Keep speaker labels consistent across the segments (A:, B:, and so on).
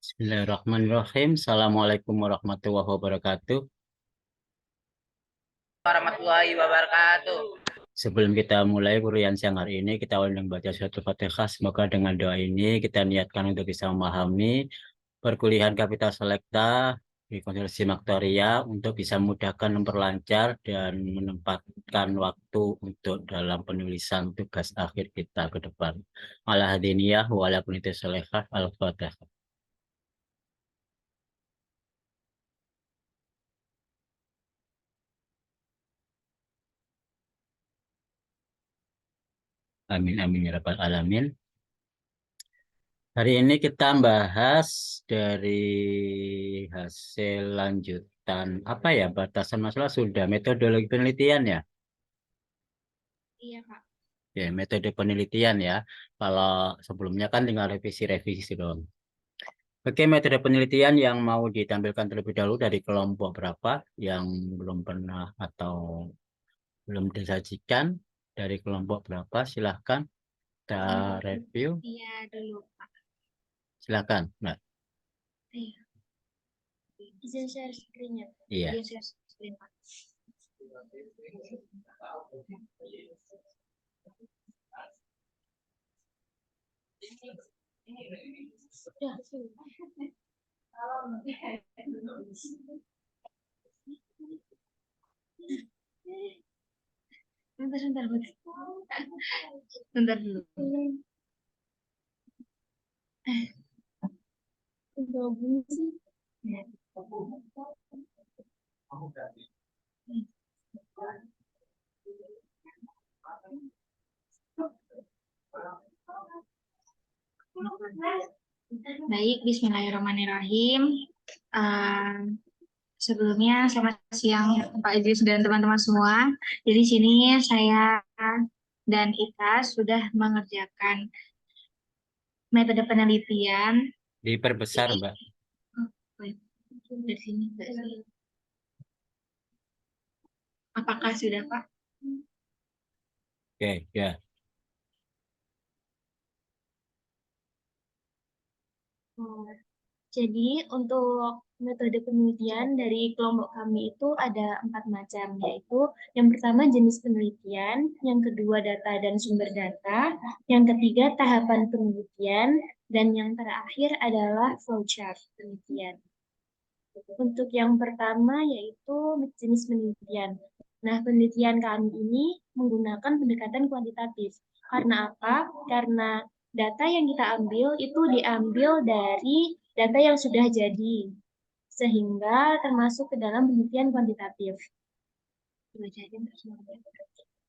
A: Bismillahirrahmanirrahim. Assalamualaikum warahmatullahi wabarakatuh.
B: Warahmatullahi wabarakatuh.
A: Sebelum kita mulai kurian siang hari ini, kita awali dengan baca suatu Fatihah. Semoga dengan doa ini kita niatkan untuk bisa memahami perkuliahan Kapital Selekta di Konsultasi Maktoria untuk bisa memudahkan, memperlancar, dan menempatkan waktu untuk dalam penulisan tugas akhir kita ke depan. Ala hadiniyah wa ala kuniti solehah al-Fatihah. Amin amin ya rabbal alamin. Hari ini kita bahas dari hasil lanjutan apa ya, batasan masalah sudah metodologi penelitian ya.
C: Iya, Kak.
A: Ya, metode penelitian ya. Kalau sebelumnya kan tinggal revisi-revisi dong. Oke, metode penelitian yang mau ditampilkan terlebih dahulu dari kelompok berapa yang belum pernah atau belum disajikan, dari kelompok berapa, silahkan kita review.
C: Iya dulu, Pak.
A: Silahkan. Nah,
C: Iya. Izin share screen-nya.
A: iya.
C: Izin share screen, Pak. Sudah. Bentar, bentar dulu. Gabung sih. Baik, Bismillahirrahmanirrahim. Sebelumnya selamat siang Pak Idris dan teman-teman semua. Jadi sini saya dan Ika sudah mengerjakan metode penelitian.
A: Diperbesar,
C: Ini,
A: Mbak.
C: dari sini, Mbak. Apakah sudah, Pak?
A: Oke, ya.
C: Jadi untuk metode penelitian dari kelompok kami itu ada 4 macam, yaitu yang pertama jenis penelitian, yang kedua data dan sumber data, yang ketiga tahapan penelitian, dan yang terakhir adalah flowchart penelitian. Untuk yang pertama yaitu jenis penelitian. Nah, penelitian kami ini menggunakan pendekatan kuantitatif. Karena apa? Karena data yang kita ambil itu diambil dari data yang sudah jadi, sehingga termasuk ke dalam penelitian kuantitatif.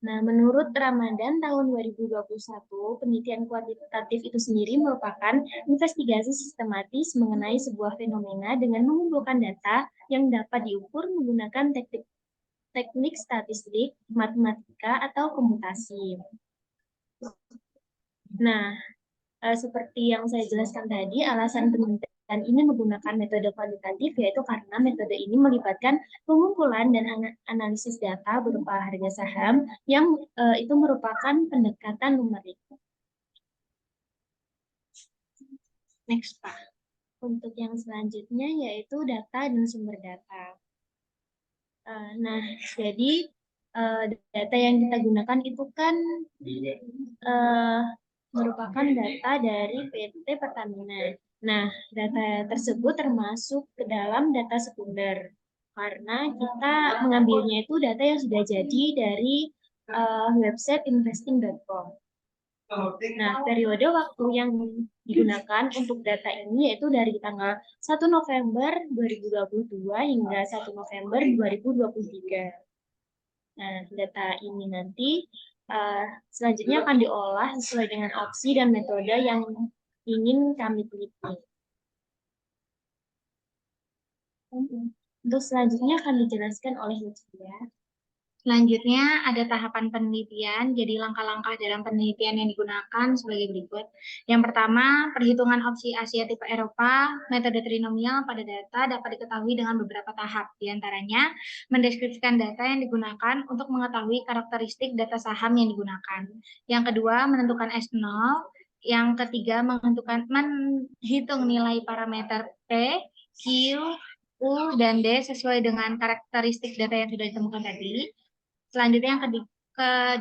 C: Nah, menurut Ramadan tahun 2021, penelitian kuantitatif itu sendiri merupakan investigasi sistematis mengenai sebuah fenomena dengan mengumpulkan data yang dapat diukur menggunakan teknik statistik, matematika, atau komputasi. Nah, seperti yang saya jelaskan tadi, alasan penelitian ini menggunakan metode kuantitatif yaitu karena metode ini melibatkan pengumpulan dan analisis data berupa harga saham yang itu merupakan pendekatan numerik. Next, Pak. Untuk yang selanjutnya yaitu data dan sumber data. Nah, jadi data yang kita gunakan itu kan merupakan data dari PT Pertamina. Nah, data tersebut termasuk ke dalam data sekunder karena kita mengambilnya itu data yang sudah jadi dari website investing.com. Nah, periode waktu yang digunakan untuk data ini yaitu dari tanggal 1 November 2022 hingga 1 November 2023. Nah, data ini nanti selanjutnya akan diolah sesuai dengan opsi dan metode yang ingin kami teliti. Untuk selanjutnya akan dijelaskan oleh Lucia. Selanjutnya ada tahapan penelitian, jadi langkah-langkah dalam penelitian yang digunakan sebagai berikut. Yang pertama, perhitungan opsi Asia tipe Eropa, metode trinomial pada data dapat diketahui dengan beberapa tahap. Di antaranya, mendeskripsikan data yang digunakan untuk mengetahui karakteristik data saham yang digunakan. Yang kedua, menentukan S0,
D: yang ketiga, menghitung nilai parameter P, Q, U, dan D sesuai dengan karakteristik data yang sudah ditemukan tadi. Selanjutnya yang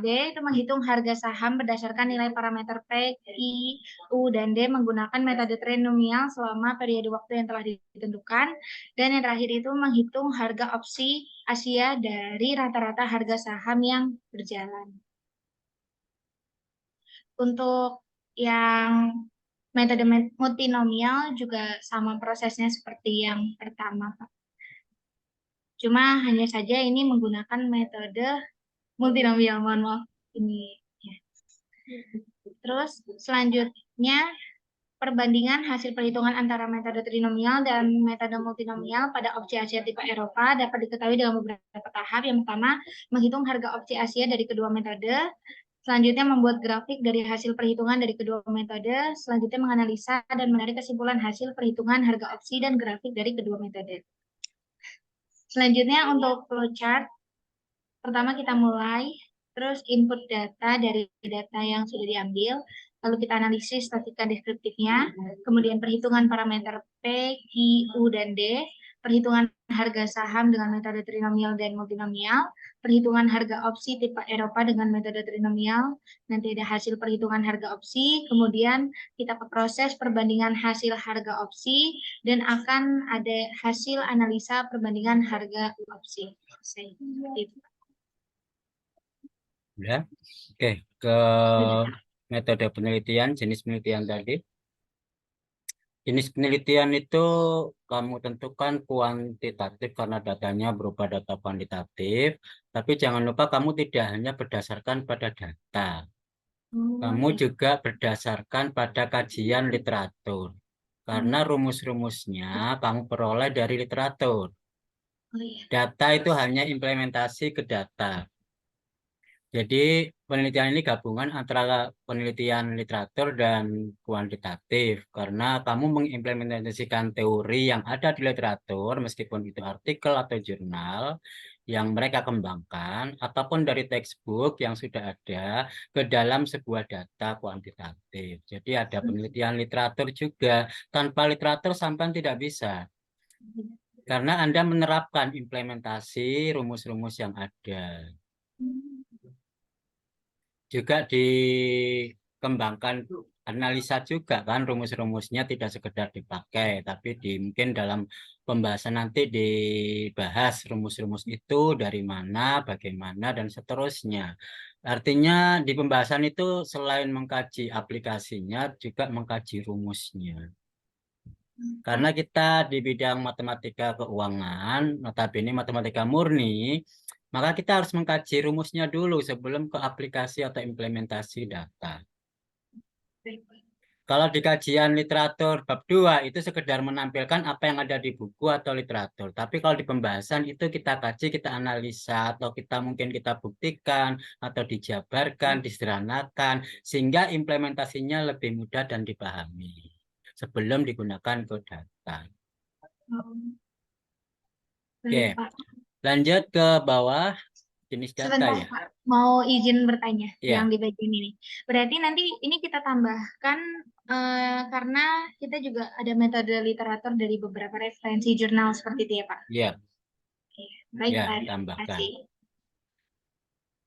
D: D itu menghitung harga saham berdasarkan nilai parameter P, Q, U, dan D menggunakan metode trinomial selama periode waktu yang telah ditentukan. Dan yang terakhir itu menghitung harga opsi Asia dari rata-rata harga saham yang berjalan. Untuk yang metode multinomial juga sama prosesnya seperti yang pertama, Pak. Cuma hanya saja ini menggunakan metode multinomial, mohon maaf. Ini ya. Terus selanjutnya perbandingan hasil perhitungan antara metode trinomial dan metode multinomial pada opsi Asia tipe Eropa dapat diketahui dengan beberapa tahap. Yang pertama, menghitung harga opsi Asia dari kedua metode. Selanjutnya, membuat grafik dari hasil perhitungan dari kedua metode. Selanjutnya, menganalisa dan menarik kesimpulan hasil perhitungan harga opsi dan grafik dari kedua metode. Selanjutnya, untuk flowchart, pertama kita mulai, terus input data dari data yang sudah diambil, lalu kita analisis statistika deskriptifnya, kemudian perhitungan parameter P, Q, U, dan D, perhitungan harga saham dengan metode trinomial dan multinomial, perhitungan harga opsi tipe Eropa dengan metode trinomial, nanti ada hasil perhitungan harga opsi, kemudian kita ke proses perbandingan hasil harga opsi, dan akan ada hasil analisa perbandingan harga opsi.
A: Ya, oke, ke metode penelitian, jenis penelitian tadi. Jenis penelitian itu kamu tentukan kuantitatif karena datanya berupa data kuantitatif, tapi jangan lupa kamu tidak hanya berdasarkan pada data. Kamu juga berdasarkan pada kajian literatur. Karena rumus-rumusnya kamu peroleh dari literatur. Data itu hanya implementasi ke data. Jadi penelitian ini gabungan antara penelitian literatur dan kuantitatif karena kamu mengimplementasikan teori yang ada di literatur meskipun itu artikel atau jurnal yang mereka kembangkan ataupun dari textbook yang sudah ada ke dalam sebuah data kuantitatif. Jadi ada penelitian literatur juga. Tanpa literatur sampai tidak bisa. Karena Anda menerapkan implementasi rumus-rumus yang ada. Juga dikembangkan analisa juga kan rumus-rumusnya tidak sekedar dipakai tapi mungkin dalam pembahasan nanti dibahas rumus-rumus itu dari mana, bagaimana dan seterusnya. Artinya di pembahasan itu selain mengkaji aplikasinya juga mengkaji rumusnya. Karena kita di bidang matematika keuangan, notabene matematika murni, maka kita harus mengkaji rumusnya dulu sebelum ke aplikasi atau implementasi data. Kalau di kajian literatur bab 2 itu sekedar menampilkan apa yang ada di buku atau literatur. Tapi kalau di pembahasan itu kita kaji, kita analisa, atau kita buktikan, atau dijabarkan, disederhanakan, sehingga implementasinya lebih mudah dan dipahami sebelum digunakan ke data. Oke, lanjut ke bawah. Jenis data
D: Sebentar,
A: ya.
D: Pak. Mau izin bertanya
A: Ya.
D: yang di bagian ini. Berarti nanti ini kita tambahkan karena kita juga ada metode literatur dari beberapa referensi jurnal seperti itu ya, Pak?
A: Iya.
D: Oke. Baik,
A: Ya,
D: Pak. Terima
A: tambahkan.
D: kasih.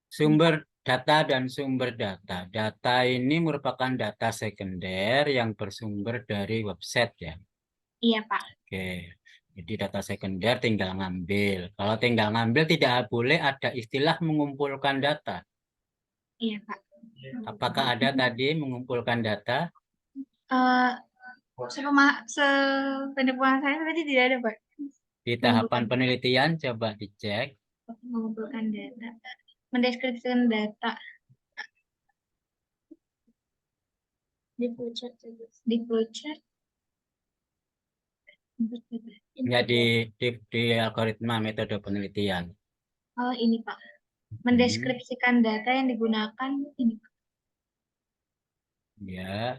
A: Sumber data dan sumber data. Data ini merupakan data sekunder yang bersumber dari website ya.
D: Iya, Pak.
A: Oke. Jadi data sekunder tinggal ngambil. Kalau tinggal ngambil tidak boleh ada istilah mengumpulkan data.
D: Iya, Pak.
A: Apakah ada tadi mengumpulkan data?
D: Sependek saya tadi tidak ada, Pak.
A: Di tahapan penelitian coba dicek.
D: Mengumpulkan data. Mendeskripsikan data. Di flowchart. Di flowchart.
A: Ya, di algoritma metode penelitian.
D: Oh, ini Pak. Mendeskripsikan data yang digunakan ini.
A: Ya,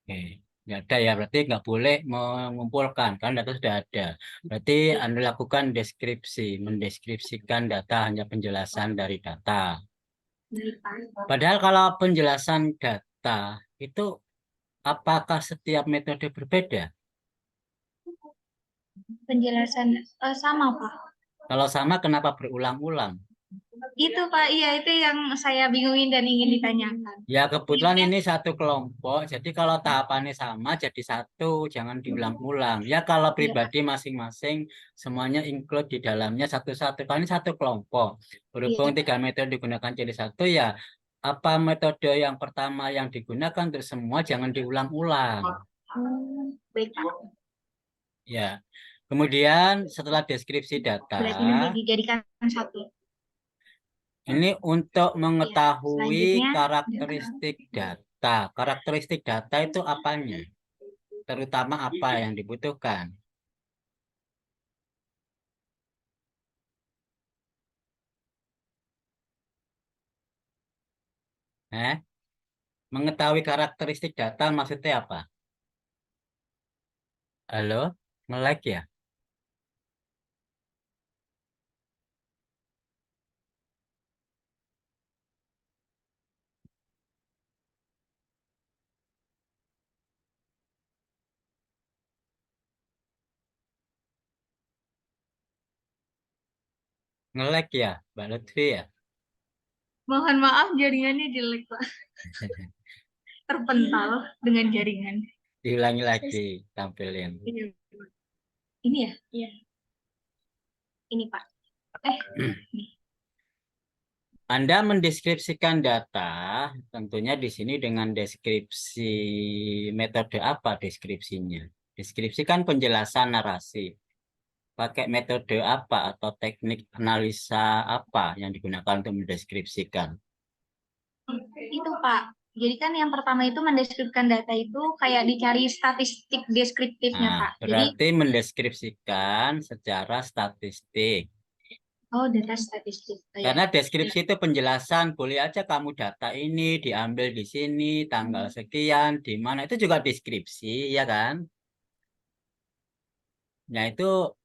A: oke. Nggak ada ya, berarti nggak boleh mengumpulkan, kan data sudah ada. Berarti Anda lakukan deskripsi, mendeskripsikan data hanya penjelasan dari data. Padahal kalau penjelasan data itu Apakah setiap metode berbeda?
D: Penjelasan sama, Pak.
A: Kalau sama, kenapa berulang-ulang?
D: Itu, Pak. Iya, itu yang saya bingungin dan ingin ditanyakan.
A: Ya, kebetulan
D: Jadinya,
A: ini satu kelompok. Jadi kalau tahapannya sama, jadi satu. Jangan diulang-ulang. Ya, kalau
D: iya, Pak.
A: pribadi masing-masing, semuanya include di dalamnya satu-satu. Kan ini satu kelompok. Berhubung
D: Iya, Pak.
A: 3 metode digunakan jadi satu, ya apa metode yang pertama yang digunakan untuk semua jangan diulang-ulang.
D: Baik, Pak.
A: Ya. Kemudian setelah deskripsi data,
D: Berarti nanti dijadikan satu.
A: ini untuk
D: Ya,
A: mengetahui
D: selanjutnya,
A: karakteristik data. Karakteristik data itu apanya? Terutama apa yang dibutuhkan? Eh? Mengetahui karakteristik data maksudnya apa? Halo? Nge-lag ya? Nge-lag ya, Mbak Lutfi ya?
D: mohon maaf jaringannya jelek, Pak. Terpental dengan jaringan.
A: Diulangi lagi, tampilin.
D: Ini ya? Iya. Ini, Pak. Nih.
A: Anda mendeskripsikan data, tentunya di sini dengan deskripsi metode apa deskripsinya? Deskripsi kan penjelasan narasi. Pakai metode apa atau teknik analisa apa yang digunakan untuk mendeskripsikan?
D: Itu, Pak. Jadi kan yang pertama itu mendeskripsikan data itu kayak dicari statistik deskriptifnya,
A: Nah,
D: Pak. Jadi,
A: berarti mendeskripsikan secara statistik.
D: oh, data statistik. Oh, ya.
A: Karena deskripsi itu penjelasan, boleh aja kamu data ini diambil di sini, tanggal sekian, di mana, itu juga deskripsi, ya kan? Nah, itu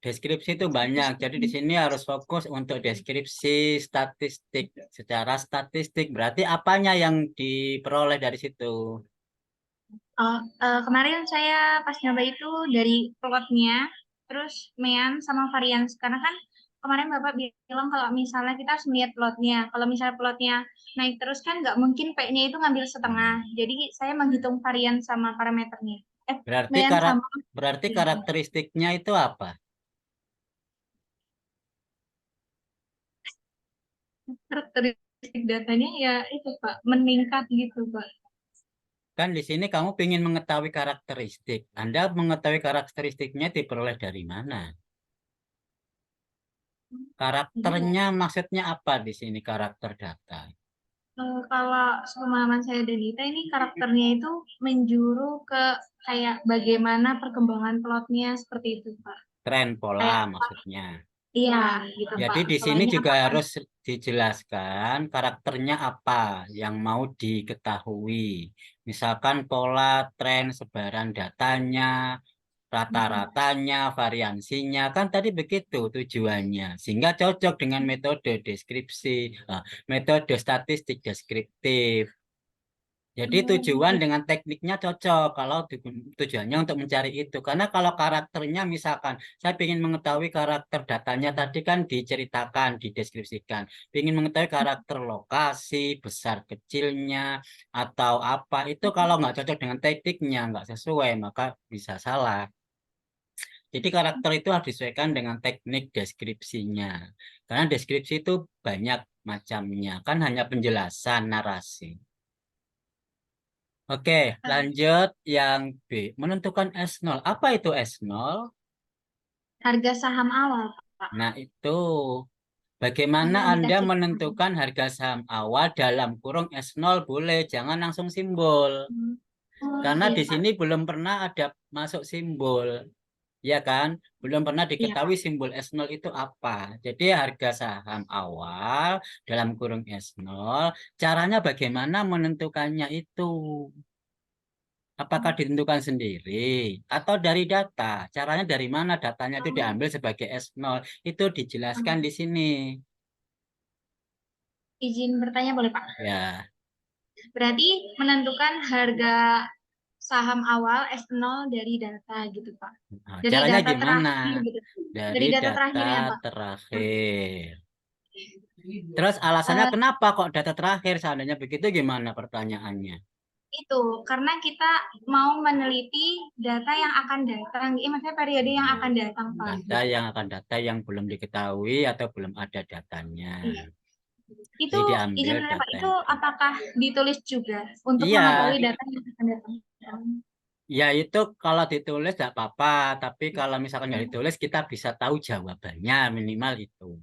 A: deskripsi itu banyak. Jadi di sini harus fokus untuk deskripsi statistik. Secara statistik, berarti apanya yang diperoleh dari situ?
D: Oh, kemarin saya pas nyoba itu dari plotnya, terus mean sama varians. Karena kan kemarin Bapak bilang kalau misalnya kita harus melihat plotnya. Kalau misalnya plotnya naik terus kan nggak mungkin P-nya itu ngambil setengah. Jadi saya menghitung varian sama parameternya.
A: Berarti
D: Mean sama
A: berarti karakteristiknya itu apa?
D: karakteristik datanya ya itu Pak, meningkat gitu Pak.
A: Kan di sini kamu ingin mengetahui karakteristik. Anda mengetahui karakteristiknya diperoleh dari mana?
D: Jadi
A: Karakternya maksudnya apa di sini karakter data?
D: kalau sepemahaman saya dan Dita ini karakternya itu menjuru ke kayak bagaimana perkembangan plotnya seperti itu Pak.
A: Tren pola
D: Kayak
A: maksudnya.
D: iya gitu
A: Jadi
D: Pak.
A: di
D: Kalau
A: sini
D: ini
A: juga
D: apakah
A: harus dijelaskan karakternya apa yang mau diketahui. Misalkan pola, tren, sebaran datanya, rata-ratanya, variansinya, kan tadi begitu tujuannya. Sehingga cocok dengan metode deskripsi, metode statistik deskriptif. Jadi tujuan dengan tekniknya cocok kalau tujuannya untuk mencari itu. Karena kalau karakternya misalkan saya ingin mengetahui karakter datanya tadi kan diceritakan, dideskripsikan. Ingin mengetahui karakter lokasi, besar kecilnya, atau apa. Itu kalau nggak cocok dengan tekniknya, nggak sesuai, maka bisa salah. Jadi karakter itu harus disesuaikan dengan teknik deskripsinya. Karena deskripsi itu banyak macamnya, kan hanya penjelasan narasi. Oke, lanjut yang B. Menentukan S0. Apa itu S0?
D: harga saham awal Pak
A: Nah, itu bagaimana
D: yang
A: Anda
D: dikasih?
A: menentukan harga saham awal dalam kurung S0 boleh, jangan langsung simbol.
D: Oh
A: Karena
D: iya
A: di
D: Pak.
A: sini belum pernah ada masuk simbol. Ya kan? Belum pernah
D: Iya Pak.
A: diketahui simbol S0 itu apa. Jadi harga saham awal dalam kurung S0, caranya bagaimana menentukannya itu? Apakah ditentukan sendiri atau dari data? Caranya dari mana datanya itu diambil sebagai S0? Itu dijelaskan di sini.
D: Izin bertanya boleh Pak?
A: Ya,
D: Berarti menentukan harga saham awal S0 dari data gitu, Pak.
A: Nah,
D: Dari
A: caranya
D: data
A: gimana?
D: terakhir gitu.
A: Dari
D: Dari data
A: data
D: terakhirnya, Pak.
A: terakhir. Terus alasannya
D: Eh,
A: kenapa kok data terakhir? Seandainya begitu gimana pertanyaannya?
D: itu karena kita mau meneliti data yang akan datang, maksudnya periode yang akan datang, Pak.
A: Data yang akan data yang belum diketahui atau belum ada datanya.
D: Iya. Itu
A: Jadi
D: izin
A: diambil
D: bertanya, Pak,
A: data
D: itu
A: yang
D: apakah ditulis juga untuk
A: iya,
D: mengetahui data yang akan datang?
A: ya itu kalau ditulis tidak apa-apa, tapi kalau misalkan nggak ditulis kita bisa tahu jawabannya minimal itu.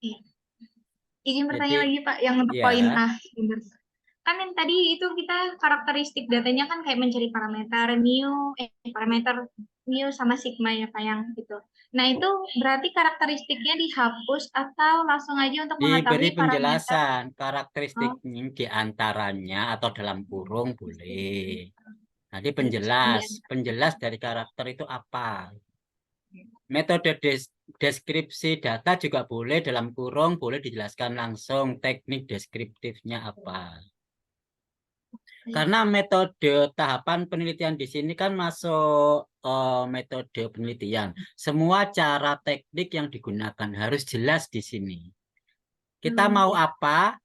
D: Iya. Izin
A: Jadi
D: bertanya lagi, Pak, yang untuk
A: ya,
D: poin A. Bener. Kan yang tadi itu kita karakteristik datanya kan kayak mencari parameter mu sama sigma ya, Pak, yang itu. Nah, itu berarti karakteristiknya dihapus atau langsung aja untuk
A: diberi
D: mengetahui parameter.
A: penjelasan
D: Oh,
A: karakteristiknya di antaranya atau dalam kurung boleh. Nanti
D: di
A: penjelas dari karakter itu apa? Metode deskripsi data juga boleh dalam kurung, boleh dijelaskan langsung teknik deskriptifnya apa. Karena metode tahapan penelitian di sini kan masuk metode penelitian. Semua cara teknik yang digunakan harus jelas di sini. Kita mau apa,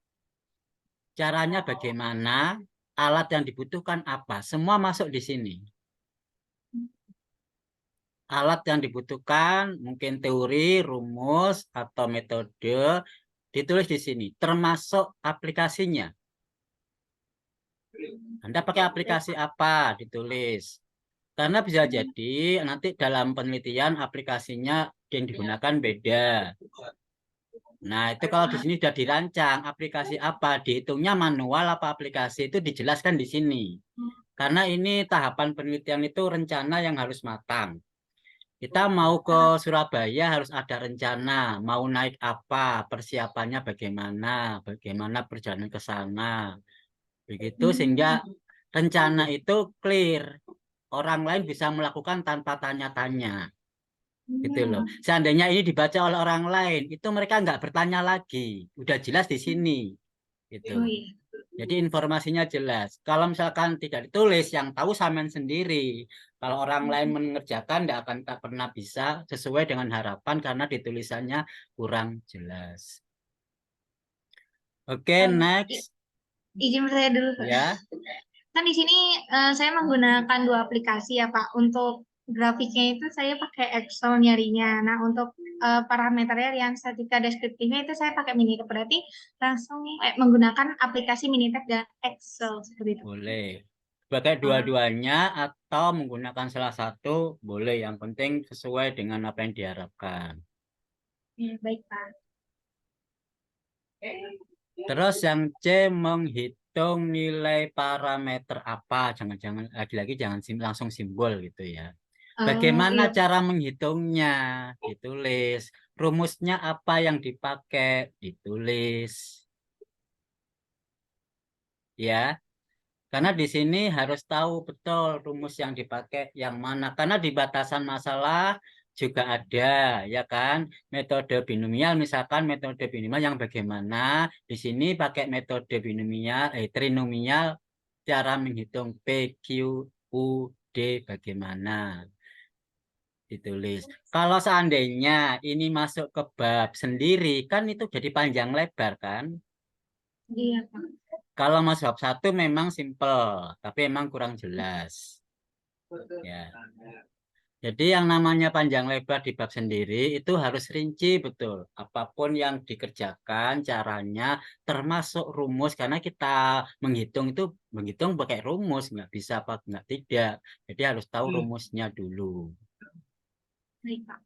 A: caranya bagaimana, alat yang dibutuhkan apa, semua masuk di sini. Alat yang dibutuhkan mungkin teori, rumus, atau metode ditulis di sini, termasuk aplikasinya. Anda pakai aplikasi apa ditulis. Karena bisa jadi nanti dalam penelitian aplikasinya yang digunakan beda. Nah, itu kalau di sini sudah dirancang aplikasi apa, dihitungnya manual apa aplikasi itu dijelaskan di sini. Karena ini tahapan penelitian itu rencana yang harus matang. Kita mau ke Surabaya harus ada rencana, mau naik apa, persiapannya bagaimana perjalanan ke sana. Begitu sehingga rencana itu clear. Orang lain bisa melakukan tanpa tanya-tanya. Gitu loh. Seandainya ini dibaca oleh orang lain, itu mereka nggak bertanya lagi. Udah jelas di sini. Gitu.
D: Oh iya.
A: Jadi informasinya jelas. Kalau misalkan tidak ditulis, yang tahu sampean sendiri. Kalau orang lain mengerjakan, tak pernah bisa sesuai dengan harapan karena ditulisannya kurang jelas. Oke, next.
D: Izin bertanya dulu, Pak.
A: Ya,
D: Kan di sini saya menggunakan dua aplikasi ya, Pak. Untuk grafiknya itu saya pakai Excel nyarinya. Nah, untuk parameternya yang statika deskriptifnya itu saya pakai Minitab. Berarti langsung menggunakan aplikasi Minitab dan Excel seperti itu.
A: boleh. Pakai dua-duanya atau menggunakan salah satu, boleh. Yang penting sesuai dengan apa yang diharapkan.
D: Ya, baik, Pak.
A: Terus yang C, menghitung nilai parameter apa. Jangan-jangan lagi-lagi jangan langsung simbol gitu ya. Bagaimana
D: Iya.
A: cara menghitungnya? Ditulis. Rumusnya apa yang dipakai? Ditulis. Ya, karena di sini harus tahu betul rumus yang dipakai yang mana. Karena di batasan masalah juga ada, ya kan? Metode binomial, misalkan metode binomial yang bagaimana. Di sini pakai metode binomial, trinomial, cara menghitung P, Q, U, D bagaimana. Ditulis. Kalau seandainya ini masuk ke bab sendiri, kan itu jadi panjang lebar kan?
D: Iya, Pak.
A: Kalau masuk bab satu memang simple, tapi emang kurang jelas. Ya. Jadi yang namanya panjang lebar di bab sendiri itu harus rinci betul. Apapun yang dikerjakan, caranya, termasuk rumus. Karena kita menghitung pakai rumus, nggak bisa apa nggak tidak. Jadi harus tahu rumusnya dulu.
D: Baik, Pak.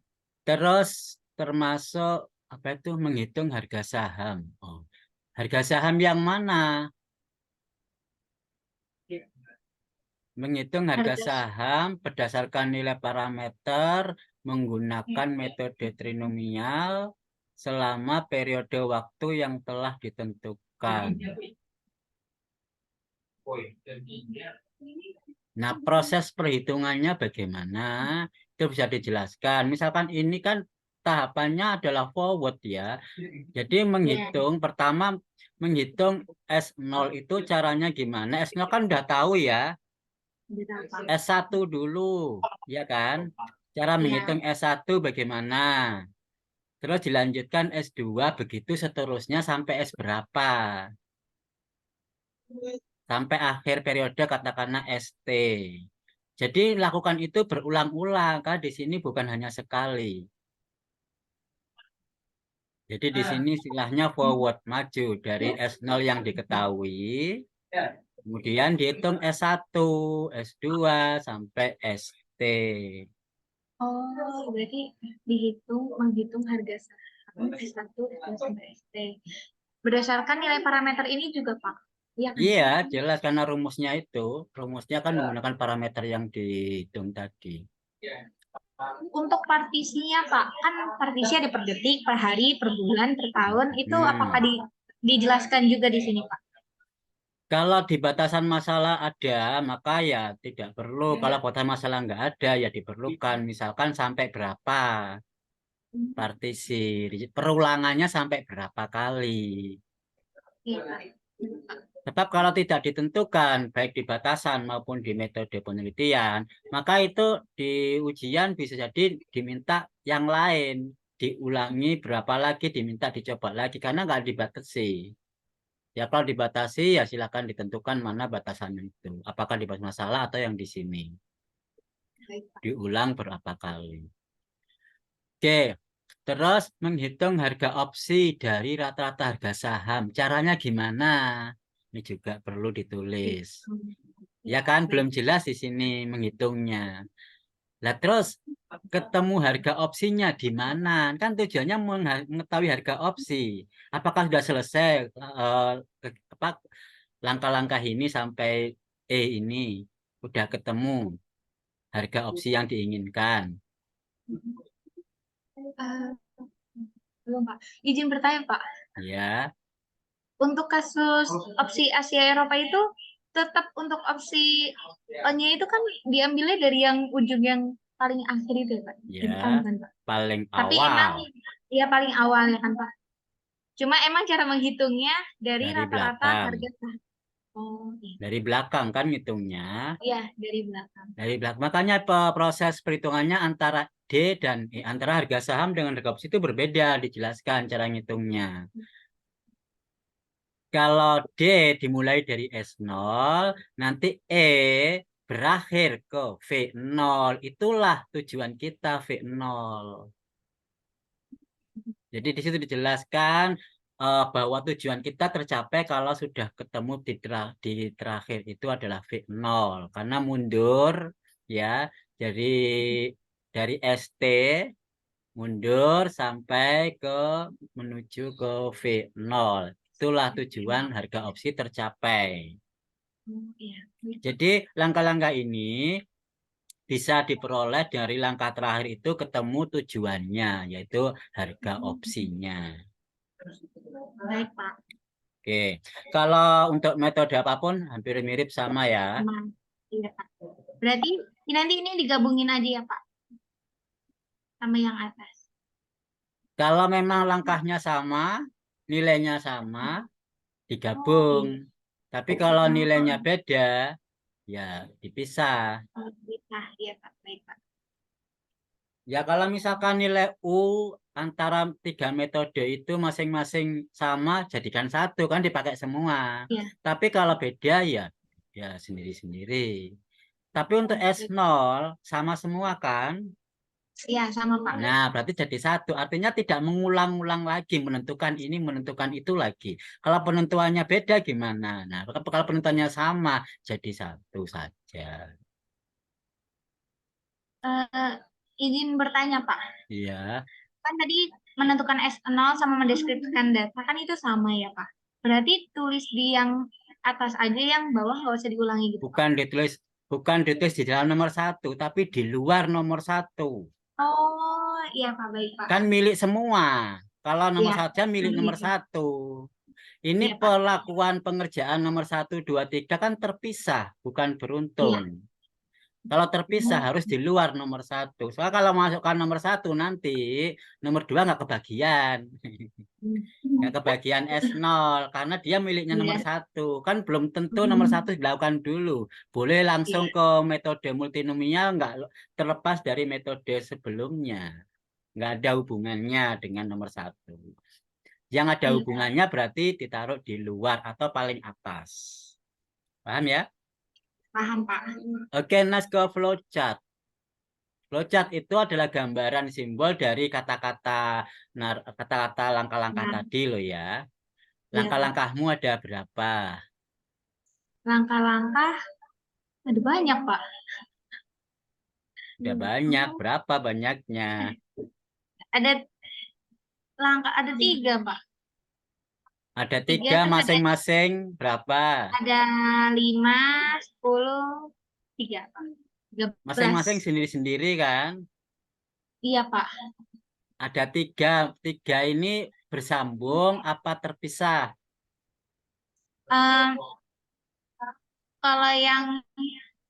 A: Terus termasuk apa itu menghitung harga saham. Oh, harga saham yang mana? Menghitung harga saham berdasarkan nilai parameter menggunakan metode trinomial selama periode waktu yang telah ditentukan. Nah, proses perhitungannya bagaimana? Itu bisa dijelaskan. Misalkan ini kan tahapannya adalah forward ya. Jadi pertama menghitung S0 itu caranya gimana? S0 kan udah tahu ya.
D: Gitu, Pak.
A: S1 dulu, ya kan? Cara
D: Iya.
A: menghitung S1 bagaimana? Terus dilanjutkan S2, begitu seterusnya sampai S berapa? Sampai akhir periode katakanlah ST. Jadi lakukan itu berulang-ulang, kan? Di sini bukan hanya sekali. Jadi di sini istilahnya forward, maju dari S0 yang diketahui, kemudian dihitung S1, S2, sampai ST.
D: Oh, berarti menghitung harga saham S1 dan sampai ST. Berdasarkan nilai parameter ini juga, Pak. Iya kan?
A: Iya, jelas karena rumusnya kan menggunakan parameter yang dihitung tadi.
D: Untuk partisinya, Pak, kan partisi ada per detik, per hari, per bulan, per tahun. Itu apakah dijelaskan juga di sini, Pak?
A: Kalau di batasan masalah ada, maka ya tidak perlu. Kalau batasan masalah nggak ada, ya diperlukan. Misalkan sampai berapa partisi, perulangannya sampai berapa kali.
D: Iya, Pak.
A: Tetap kalau tidak ditentukan, baik di batasan maupun di metode penelitian, maka itu di ujian bisa jadi diminta yang lain. Diulangi berapa lagi, diminta dicoba lagi, karena nggak dibatasi. Ya kalau dibatasi, ya silakan ditentukan mana batasannya itu. Apakah di masalah atau yang di sini.
D: Baik, Pak.
A: Diulang berapa kali. Oke, terus menghitung harga opsi dari rata-rata harga saham. Caranya gimana? Ini juga perlu ditulis. Ya kan, belum jelas di sini menghitungnya. Lah terus ketemu harga opsinya di mana? Kan tujuannya mengetahui harga opsi. Apakah sudah selesai langkah-langkah ini sampai ini udah ketemu harga opsi yang diinginkan?
D: Belum, Pak. Izin bertanya, Pak.
A: Ya.
D: Untuk kasus opsi Asia Eropa itu tetap untuk opsi O-nya itu kan diambilnya dari yang ujung yang paling akhir itu ya, Pak?
A: Ya,
D: Bukan, Pak.
A: paling
D: Tapi
A: awal
D: emang ya paling awal ya kan, Pak? Cuma emang cara menghitungnya dari
A: dari
D: rata-rata
A: belakang.
D: harga saham. Oh, iya.
A: Dari belakang kan ngitungnya.
D: Iya, dari belakang.
A: Dari belakang. Makanya proses perhitungannya antara D dan antara harga saham dengan harga opsi itu berbeda, dijelaskan cara ngitungnya. Kalau D dimulai dari S0, nanti E berakhir ke V0. Itulah tujuan kita V0. Jadi di situ dijelaskan bahwa tujuan kita tercapai kalau sudah ketemu di terakhir itu adalah V0. Karena mundur ya, jadi dari ST mundur sampai menuju ke V0. Itulah tujuan harga opsi tercapai.
D: Oh, iya.
A: Jadi langkah-langkah ini bisa diperoleh dari langkah terakhir itu ketemu tujuannya, yaitu harga opsinya.
D: Baik, Pak.
A: Oke, kalau untuk metode apapun hampir mirip sama ya.
D: Aman. Iya, Pak. Berarti nanti ini digabungin aja ya, Pak, sama yang atas.
A: Kalau memang langkahnya sama, nilainya sama, digabung. Tapi kalau nilainya beda, ya dipisah.
D: Bisa, iya Pak. Baik, Pak.
A: Ya kalau misalkan nilai U antara 3 metode itu masing-masing sama, jadikan satu, kan dipakai semua.
D: Iya.
A: Tapi kalau beda ya sendiri-sendiri. Tapi untuk S0 sama semua kan?
D: Iya, sama Pak.
A: Nah, berarti jadi satu. Artinya tidak mengulang-ulang lagi, menentukan ini, menentukan itu lagi. Kalau penentuannya beda gimana? Nah, kalau penentuannya sama, jadi satu saja.
D: Izin bertanya, Pak.
A: Iya.
D: Kan tadi menentukan S0 sama mendeskripsikan data, kan itu sama ya, Pak? Berarti tulis di yang atas aja, yang bawah nggak usah diulangi gitu, Pak?
A: Bukan ditulis di dalam nomor 1, tapi di luar nomor 1.
D: Oh, iya Pak. Baik, Pak.
A: Kan milik semua. Kalau nomor
D: Iya.
A: saja milik nomor 1. Ini
D: Iya, Pak.
A: perlakuan pengerjaan nomor 1, 2, 3 kan terpisah, bukan beruntun.
D: Iya.
A: Kalau terpisah harus di luar nomor 1. Soalnya kalau masukkan nomor 1 nanti nomor 2 nggak kebagian. Nggak kebagian S0 karena dia miliknya nomor
D: Iya.
A: satu. Kan belum tentu nomor satu dilakukan dulu. Boleh langsung
D: Iya.
A: ke metode multinomial, nggak terlepas dari metode sebelumnya. Nggak ada hubungannya dengan nomor satu. Yang ada
D: Iya.
A: hubungannya berarti ditaruh di luar atau paling atas. Paham ya?
D: Paham, Pak.
A: Oke, next ke flowchart. Flowchart itu adalah gambaran simbol dari kata-kata langkah-langkah
D: Nah,
A: tadi loh ya.
D: iya, Pak.
A: Langkah-langkahmu ada berapa?
D: Langkah-langkah ada banyak, Pak.
A: Udah banyak. Berapa banyaknya?
D: Ada langkah ada 3, Pak.
A: Ada
D: 3
A: tiga,
D: kan
A: masing-masing berapa?
D: ada 5, 10, 3, Pak. 13.
A: Masing-masing sendiri-sendiri kan?
D: Iya, Pak.
A: Ada tiga. Tiga ini bersambung apa terpisah?
D: Em, kalau yang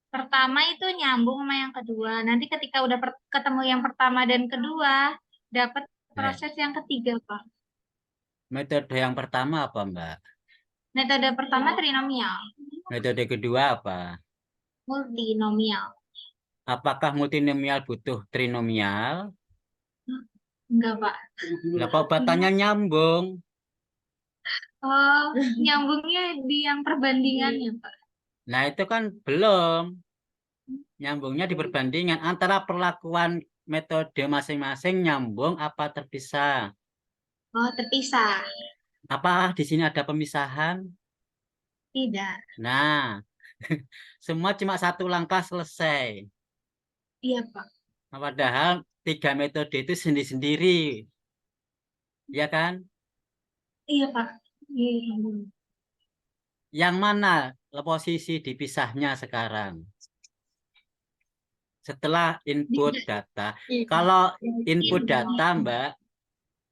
D: pertama itu nyambung sama yang kedua. Nanti ketika udah ketemu yang pertama dan kedua, dapat
A: Eh,
D: proses yang ketiga, Pak.
A: metode yang pertama apa, Mbak?
D: Metode pertama trinomial,
A: Metode kedua apa?
D: multinomial.
A: Apakah multinomial butuh trinomial?
D: Enggak, Pak.
A: Lah, pembatannya nyambung.
D: Oh, nyambungnya di yang perbandingannya, Pak.
A: Nah, itu kan belum. Nyambungnya di perbandingan antara perlakuan metode masing-masing nyambung apa terpisah.
D: Oh, terpisah.
A: Apakah di sini ada pemisahan?
D: Tidak.
A: Nah, semua cuma satu langkah selesai.
D: Iya, Pak.
A: Nah, padahal tiga metode itu sendiri-sendiri, ya kan?
D: Iya, Pak. Iya.
A: Yang mana posisi dipisahnya sekarang? Setelah input data. Kalau input data, Mbak,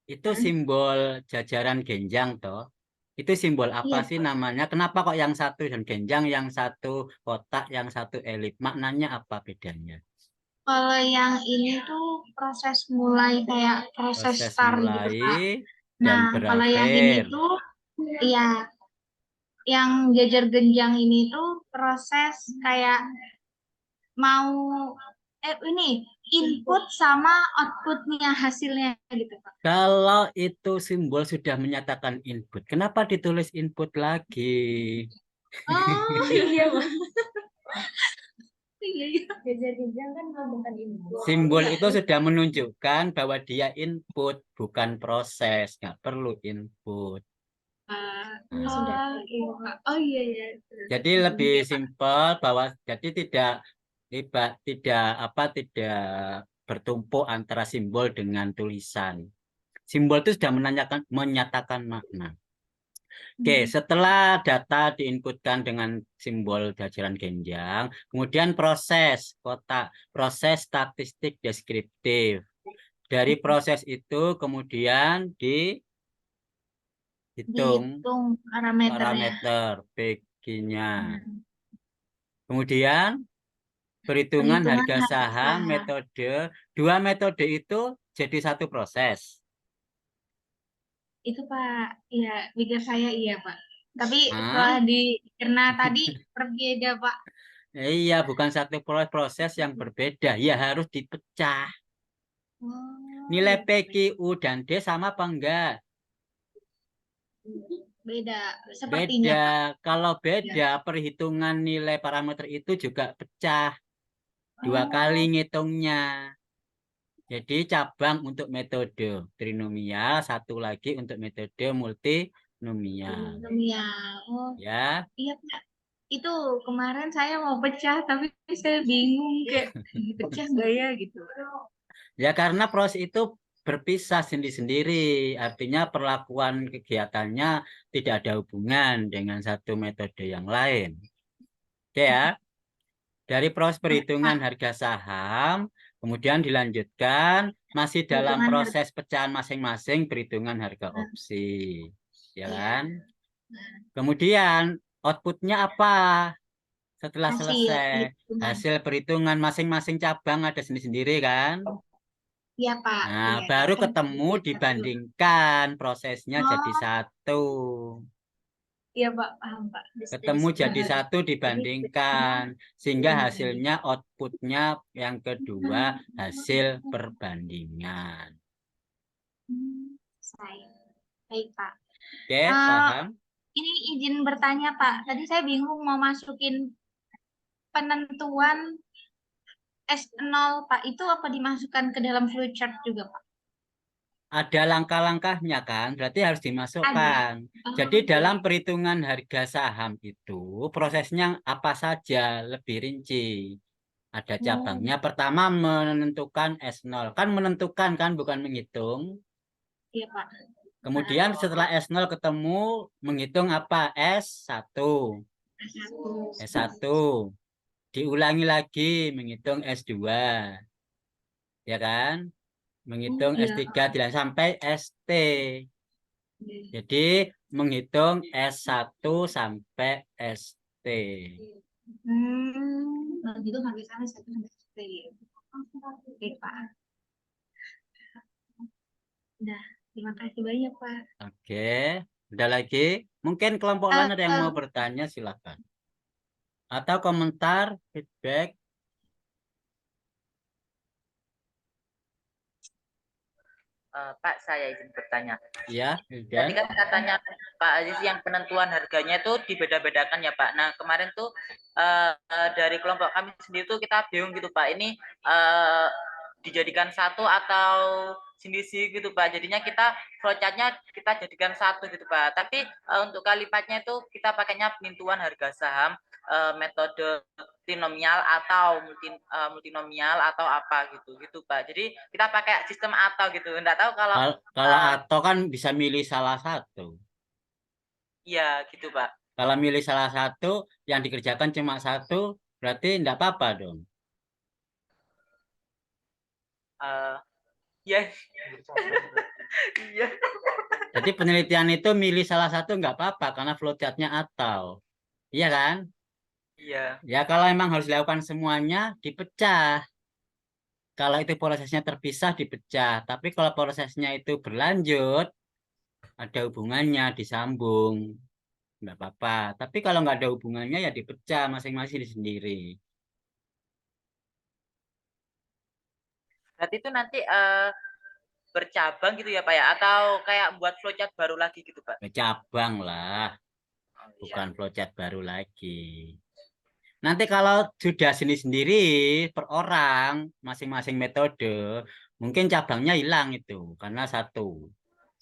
A: itu simbol jajaran genjang toh. Itu simbol apa
D: Iya,
A: sih
D: Pak.
A: namanya? Kenapa kok yang satu dan genjang, yang satu kotak, yang satu elip? Maknanya apa bedanya?
D: Kalau yang ini tuh proses mulai kayak proses
A: Proses
D: start gitu,
A: mulai
D: Pak.
A: dan
D: Nah, kalau yang ini
A: berakhir.
D: tuh, ya, yang jajar genjang ini tuh proses kayak mau, ini input sama outputnya hasilnya gitu, Pak.
A: Kalau itu simbol sudah menyatakan input, kenapa ditulis input lagi?
D: Oh, iya, Pak. Iya, iya.
C: Jajar jenjang kan bukan input.
A: Simbol itu sudah menunjukkan bahwa dia input, bukan proses. Nggak perlu input.
C: Ini sudah.
D: Oh, iya, Pak. Oh, iya, iya.
A: Jadi lebih
D: Iya, Pak.
A: simpel bahwa jadi tidak bertumpuk antara simbol dengan tulisan. Simbol itu sudah menyatakan makna. Oke, setelah data diinputkan dengan simbol jajaran genjang, kemudian proses statistik deskriptif. Dari proses itu kemudian dihitung
D: Dihitung parameternya.
A: parameter PG-nya. Kemudian perhitungan
D: Perhitungan
A: harga
D: harga
A: saham
D: saham.
A: dua metode itu jadi satu proses.
D: Itu, Pak, ya, pikir saya iya, Pak. Tapi
A: Hah?
D: setelah karena tadi berbeda, Pak.
A: Iya, bukan satu proses yang berbeda. Ya harus dipecah.
D: Oh,
A: Nilai
D: iya.
A: P, Q, U, dan D sama apa enggak?
D: Beda, sepertinya,
A: Beda.
D: Pak.
A: Kalau
D: Ya.
A: beda, perhitungan nilai parameter itu juga pecah. Dua kali
D: Oh,
A: ngitungnya. Jadi cabang untuk metode trinomial, satu lagi untuk metode multinomial.
D: ya. Oh,
A: Ya,
D: iya, Pak. Itu kemarin saya mau pecah, tapi saya bingung kayak pecah nggak ya gitu.
A: ya karena proses itu berpisah sendiri-sendiri. Artinya perlakuan kegiatannya tidak ada hubungan dengan satu metode yang lain. Oke ya. Dari proses perhitungan
D: Pak,
A: harga saham, kemudian dilanjutkan masih dalam
D: perhitungan harga.
A: proses pecahan masing-masing perhitungan harga opsi. Ya
D: Iya.
A: kan? Kemudian outputnya apa? Setelah
D: Hasil
A: selesai
D: perhitungan.
A: hasil perhitungan masing-masing cabang ada sendiri-sendiri kan?
D: Iya, Pak.
A: Nah,
D: Iya,
A: baru
D: kan
A: ketemu
D: jadi satu.
A: dibandingkan prosesnya jadi
D: Oh,
A: satu.
D: iya, Pak. Paham, Pak.
A: Ketemu jadi satu
D: Jadi,
A: dibandingkan. Sehingga hasilnya outputnya yang kedua hasil perbandingan.
D: saya. Baik, Pak.
A: Oke,
D: Eh,
A: paham?
D: ini izin bertanya, Pak. Tadi saya bingung mau masukin penentuan S0, Pak. Itu apa dimasukkan ke dalam flowchart juga, Pak?
A: Ada langkah-langkahnya kan, berarti harus
D: Ada.
A: dimasukkan.
D: Oh,
A: Jadi dalam
D: baik.
A: perhitungan harga saham itu prosesnya apa saja lebih rinci. Ada
D: Oh,
A: cabangnya. Pertama menentukan S0. Kan menentukan kan bukan menghitung.
D: iya, Pak.
A: Kemudian setelah S0 ketemu menghitung apa? S1.
D: Satu.
A: S1. Diulangi lagi menghitung S2. Ya kan? Menghitung
D: Iya.
A: S3 tidak sampai ST. Jadi menghitung S1 sampai ST.
D: Kalau gitu sampai sana satu sampai satu ya. Oke, Pak. Udah. Terima kasih banyak, Pak.
A: Oke, udah lagi? Mungkin kelompok
D: Eh,
A: lain ada yang mau bertanya, silakan. Atau komentar, feedback.
B: Pak, saya izin bertanya.
A: Ya,
B: Tadi
A: Wildan.
B: kan katanya Pak Aziz yang penentuan harganya itu dibeda-bedakan ya Pak. Nah kemarin tuh dari kelompok kami sendiri tuh kita bingung gitu Pak. Ini dijadikan satu atau sendiri gitu Pak. Jadinya kita flowchartnya kita jadikan satu gitu Pak. Tapi untuk kalipatnya itu kita pakainya penentuan harga saham metode trinomial atau multinomial atau apa gitu Pak. Jadi kita pakai sistem atau gitu. Enggak tahu kalau
A: Kalau atau kan bisa milih salah satu.
B: iya gitu Pak.
A: Kalau milih salah satu, yang dikerjakan cuma satu, berarti enggak apa-apa dong.
B: Eh ya iya.
A: Jadi penelitian itu milih salah satu enggak apa-apa, karena flowchartnya atau. Iya kan?
B: Iya.
A: Ya kalau emang harus dilakukan semuanya, dipecah. Kalau itu prosesnya terpisah, dipecah. Tapi kalau prosesnya itu berlanjut, ada hubungannya, disambung. Nggak apa-apa. Tapi kalau nggak ada hubungannya, ya dipecah masing-masing sendiri.
B: Berarti itu nanti bercabang gitu ya Pak ya atau kayak buat flowchart baru lagi gitu Pak.
A: Ya, cabang lah,
B: Oh,
A: bukan
B: iya.
A: flowchart baru lagi. Nanti kalau sudah sendiri-sendiri per orang, masing-masing metode, mungkin cabangnya hilang itu, karena satu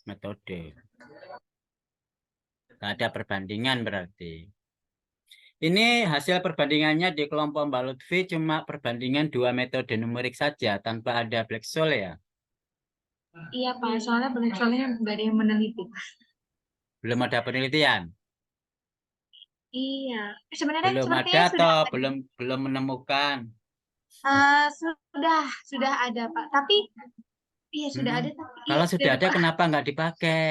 A: metode. Nggak ada perbandingan berarti. Ini hasil perbandingannya di kelompok Mbak Lutfi cuma perbandingan dua metode numerik saja, tanpa ada black soil ya.
D: iya, Pak. Soalnya soalnya nggak ada yang meneliti.
A: Belum ada penelitian.
D: Iya. Sebenarnya
A: Belum ada
D: sepertinya sudah
A: atau
D: ada.
A: belum menemukan.
D: Sudah ada, Pak. Tapi iya sudah
A: Hmm.
D: ada tapi iya
A: Kalau
D: sudah
A: sudah ada,
D: lupa.
A: kenapa nggak dipakai?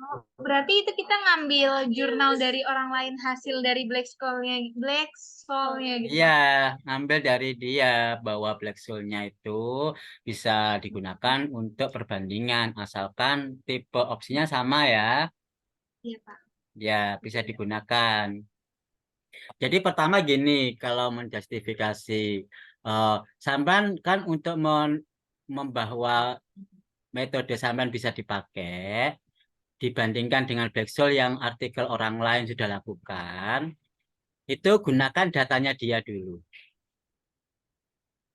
D: Oh, berarti itu kita ngambil jurnal dari orang lain hasil dari Black School-nya gitu,
A: Iya,
D: Pak.
A: ambil dari dia bahwa black soil-nya itu bisa digunakan untuk perbandingan, asalkan tipe opsinya sama ya.
D: Iya, Pak.
A: Ya, bisa digunakan. Jadi pertama gini, kalau menjustifikasi sampean kan untuk membawa metode sampean bisa dipakai dibandingkan dengan Black-Scholes yang artikel orang lain sudah lakukan, itu gunakan datanya dia dulu.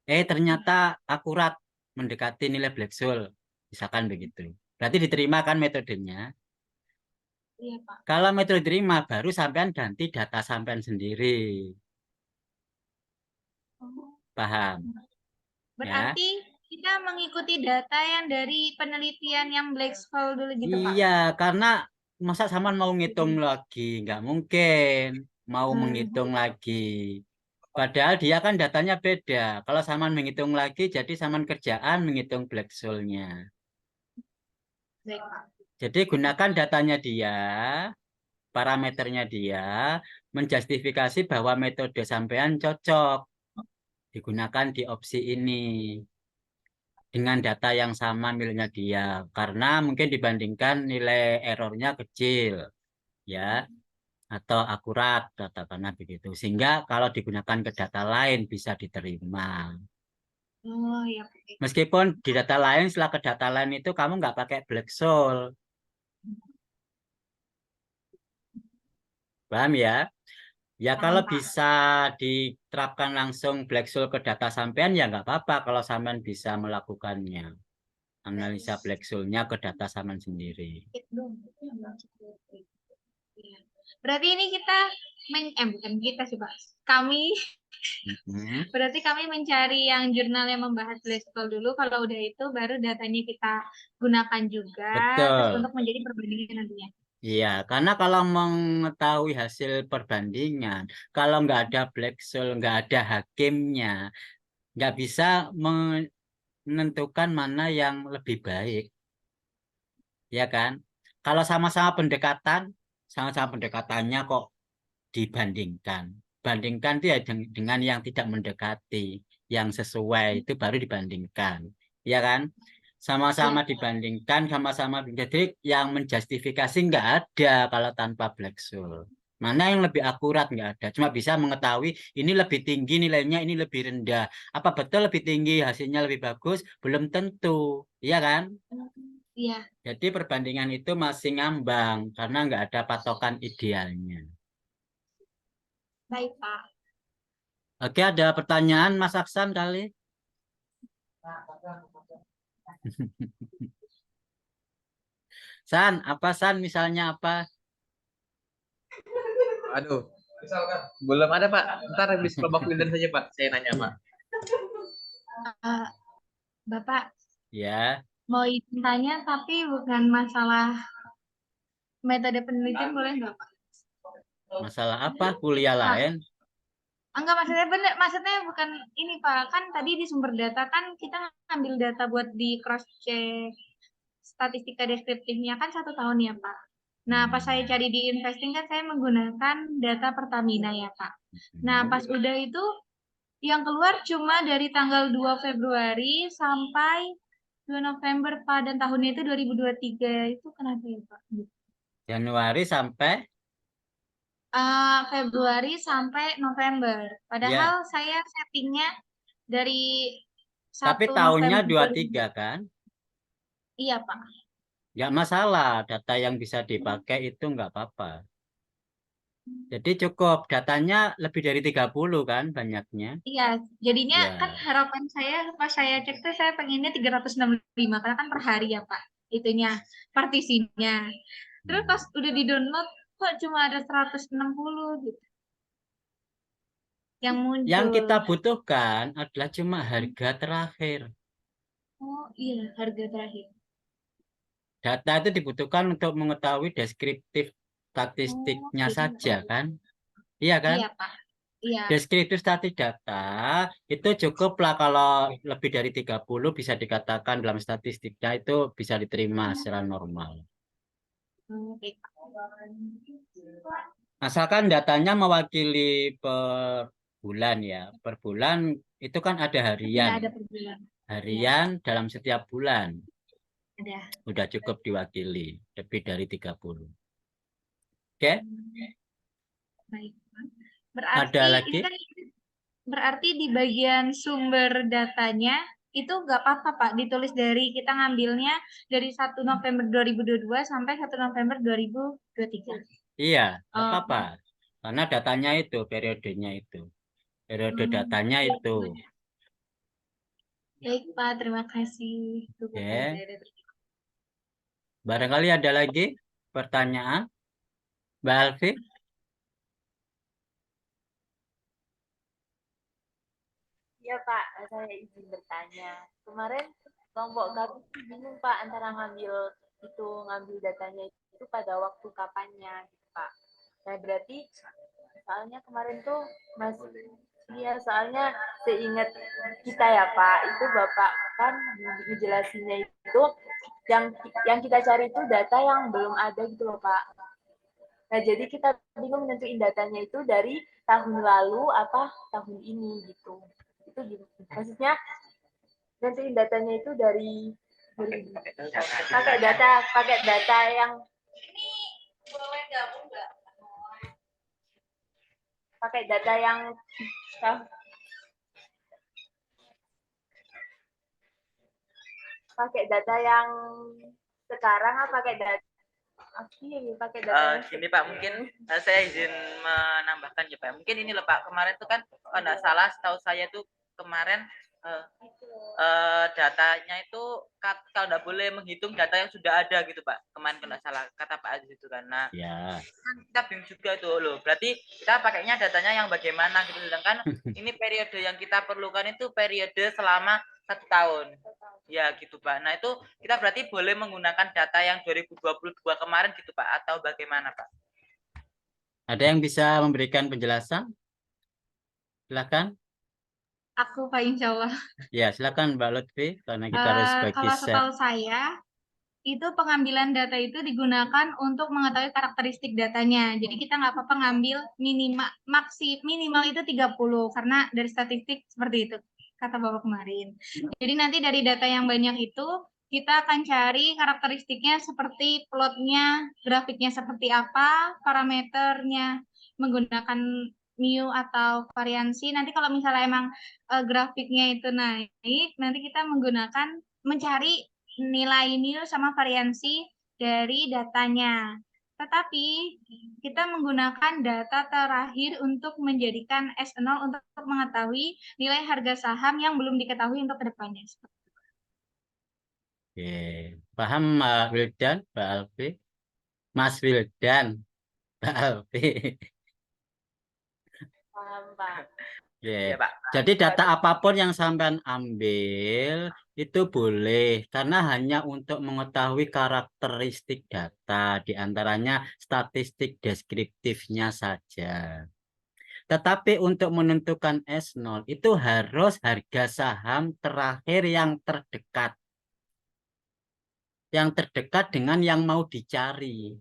A: Ternyata akurat mendekati nilai Black-Scholes, misalkan begitu. Berarti diterima kan metodenya.
D: Iya, Pak.
A: Kalau metode diterima, baru sampean ganti data sampean sendiri.
D: Oh,
A: Paham? Ya.
D: berarti kita mengikuti data yang dari penelitian yang Black School dulu gitu, Pak.
A: Iya, karena masa sampean mau ngitung lagi, nggak mungkin mau menghitung
D: Hmm,
A: lagi. Padahal dia kan datanya beda. Kalau sampean menghitung lagi, jadi sampean kerjaan menghitung black soil-nya.
D: baik, Pak.
A: Jadi gunakan datanya dia, parameternya dia, menjustifikasi bahwa metode sampean cocok digunakan di opsi ini. dengan data yang sama miliknya dia. Karena mungkin dibandingkan nilai errornya kecil, ya, atau akurat, katakanlah begitu. Sehingga kalau digunakan ke data lain bisa diterima.
D: Oh ya, oke.
A: Meskipun di data lain, setelah ke data lain itu kamu nggak pakai Black-Scholes. Paham ya? Ya kalau
D: Paham, Pak.
A: bisa diterapkan langsung Black-Scholes ke data sampean ya nggak apa-apa kalau sampean bisa melakukannya. Analisa Black-Scholes-nya ke data sampean sendiri.
D: Iya. Berarti ini kita bukan kita sih, Pak. Kami
A: Mhm.
D: berarti kami mencari yang jurnal yang membahas Black-Scholes dulu. Kalau udah itu baru datanya kita gunakan juga terus
A: Betul.
D: untuk menjadi perbandingan nantinya.
A: Iya, karena kalau mengetahui hasil perbandingan, kalau nggak ada Black-Scholes, nggak ada hakimnya, nggak bisa menentukan mana yang lebih baik, ya kan? Kalau sama-sama pendekatannya kok dibandingkan. Bandingkan itu ya dengan yang tidak mendekati, yang sesuai itu baru dibandingkan, ya kan? Sama-sama
D: Iya.
A: dibandingkan, sama-sama jadi yang menjustifikasi nggak ada kalau tanpa Black-Scholes. Mana yang lebih akurat nggak ada, cuma bisa mengetahui ini lebih tinggi nilainya, ini lebih rendah. Apa betul lebih tinggi hasilnya lebih bagus? Belum tentu, iya kan?
D: Iya,
A: Jadi perbandingan itu masih ngambang karena nggak ada patokan idealnya.
D: baik, Pak.
A: Oke, ada pertanyaan Mas Aksan kali? San, apa San misalnya apa?
E: Aduh, belum ada Pak. Ntar habis kelompok leader saja Pak. Saya nanya Pak.
D: Eh, Bapak
A: Ya,
D: mau izin tanya tapi bukan masalah metode penelitian, boleh nggak, Pak?
A: masalah apa? Kuliah
D: Pak,
A: lain?
D: enggak, maksudnya bener, maksudnya bukan ini Pak, kan tadi di sumber data kan kita ngambil data buat di cross check statistika deskriptifnya kan 1 tahun ya Pak. Nah pas saya cari di investing kan saya menggunakan data Pertamina ya Pak. Nah pas udah itu yang keluar cuma dari tanggal 2 Februari sampai 2 November Pak, dan tahunnya itu 2023, itu kenapa ya Pak?
A: Januari sampai
D: Februari sampai November. Padahal
A: ya,
D: saya settingnya dari
A: tapi
D: 1
A: tahunnya
D: November 2000.
A: 23 kan?
D: Iya, Pak.
A: Nggak masalah, data yang bisa dipakai itu nggak apa-apa. Jadi cukup datanya lebih dari 30 kan banyaknya?
D: Iya, jadinya kan
A: Ya.
D: harapan saya pas saya cek tuh saya pengennya 365 karena kan per hari ya, Pak. Itunya, partisinya. Terus pas udah di-download kok cuma ada 160 gitu yang
A: Yang
D: muncul.
A: kita butuhkan adalah cuma harga terakhir.
D: Oh, iya, harga terakhir.
A: Data itu dibutuhkan untuk mengetahui deskriptif
D: Oh,
A: statistiknya
D: gitu.
A: saja kan? Iya kan?
D: Iya, Pak. Iya.
A: Deskriptif statistik data itu cukuplah kalau lebih dari 30 bisa dikatakan dalam statistiknya itu bisa diterima secara normal.
D: Baik, Pak.
A: Asalkan datanya mewakili per bulan ya. Per bulan itu kan ada
D: Iya,
A: harian.
D: ada per bulan. Iya,
A: Harian dalam setiap bulan
D: ada.
A: udah cukup diwakili lebih dari 30. Oke?
D: Baik, Pak.
A: Ada
D: Berarti ini
A: lagi?
D: kan berarti di bagian sumber datanya itu nggak apa-apa Pak, ditulis dari kita ngambilnya dari 1 November 2022 sampai 1 November 2023.
A: Iya, nggak
D: Oh,
A: apa-apa. Karena datanya itu, periodenya itu. Periode datanya
D: baik,
A: itu.
D: baik Pak, terima kasih. Dukungan
A: Oke.
D: saya dari
A: Barangkali ada lagi pertanyaan, Mbak Alfi?
F: Ya Pak, saya izin bertanya. Kemarin kelompok kami bingung Pak antara ngambil datanya itu pada waktu kapannya gitu Pak. Nah berarti soalnya kemarin tuh soalnya seingat kita ya Pak, itu Bapak kan ngejelasinnya itu yang kita cari itu data yang belum ada gitu loh Pak. Nah, jadi kita bingung nentuin datanya itu dari tahun lalu apa tahun ini gitu. Itu gitu. Maksudnya nanti datanya itu dari pakai data yang pakai data yang pakai data yang sekarang apa pakai data pakai data
B: Gini Pak, mungkin saya izin menambahkan ya Pak. Mungkin ini loh Pak, kemarin tuh kan kalau nggak salah setahu saya tuh kemarin datanya itu kalau nggak boleh menghitung data yang sudah ada gitu Pak. Kemarin kalau nggak salah kata Pak Aziz itu kan. Nah,
A: Ya,
B: kan kita bingung juga tuh loh. Berarti kita pakainya datanya yang bagaimana gitu. Sedangkan ini periode yang kita perlukan itu periode selama 1 tahun. Ya gitu Pak. Nah itu kita berarti boleh menggunakan data yang 2022 kemarin gitu Pak. Atau bagaimana Pak?
A: ada yang bisa memberikan penjelasan? Silakan.
D: Aku Pak insya Allah.
A: Ya, silakan Mbak Lutfi, karena kita harus bagi
D: Kalau
A: share.
D: setahu saya, itu pengambilan data itu digunakan untuk mengetahui karakteristik datanya. Jadi kita nggak apa-apa ngambil minimal itu 30, karena dari statistik seperti itu, kata Bapak kemarin. Jadi nanti dari data yang banyak itu, kita akan cari karakteristiknya seperti plotnya, grafiknya seperti apa, parameternya menggunakan mu atau variansi. Nanti kalau misalnya emang grafiknya itu naik, nanti kita mencari nilai mu sama variansi dari datanya. Tetapi kita menggunakan data terakhir untuk menjadikan S0 untuk mengetahui nilai harga saham yang belum diketahui untuk kedepannya.
A: Oke. Paham Mbak Wildan, Mbak Alfi? Mas Wildan, Mbak Alfi.
F: paham Pak.
A: Oke.
B: Iya Pak.
A: Jadi data apapun yang sampean ambil itu boleh, karena hanya untuk mengetahui karakteristik data, diantaranya statistik deskriptifnya saja. Tetapi untuk menentukan S0 itu harus harga saham terakhir yang terdekat. Yang terdekat dengan yang mau dicari.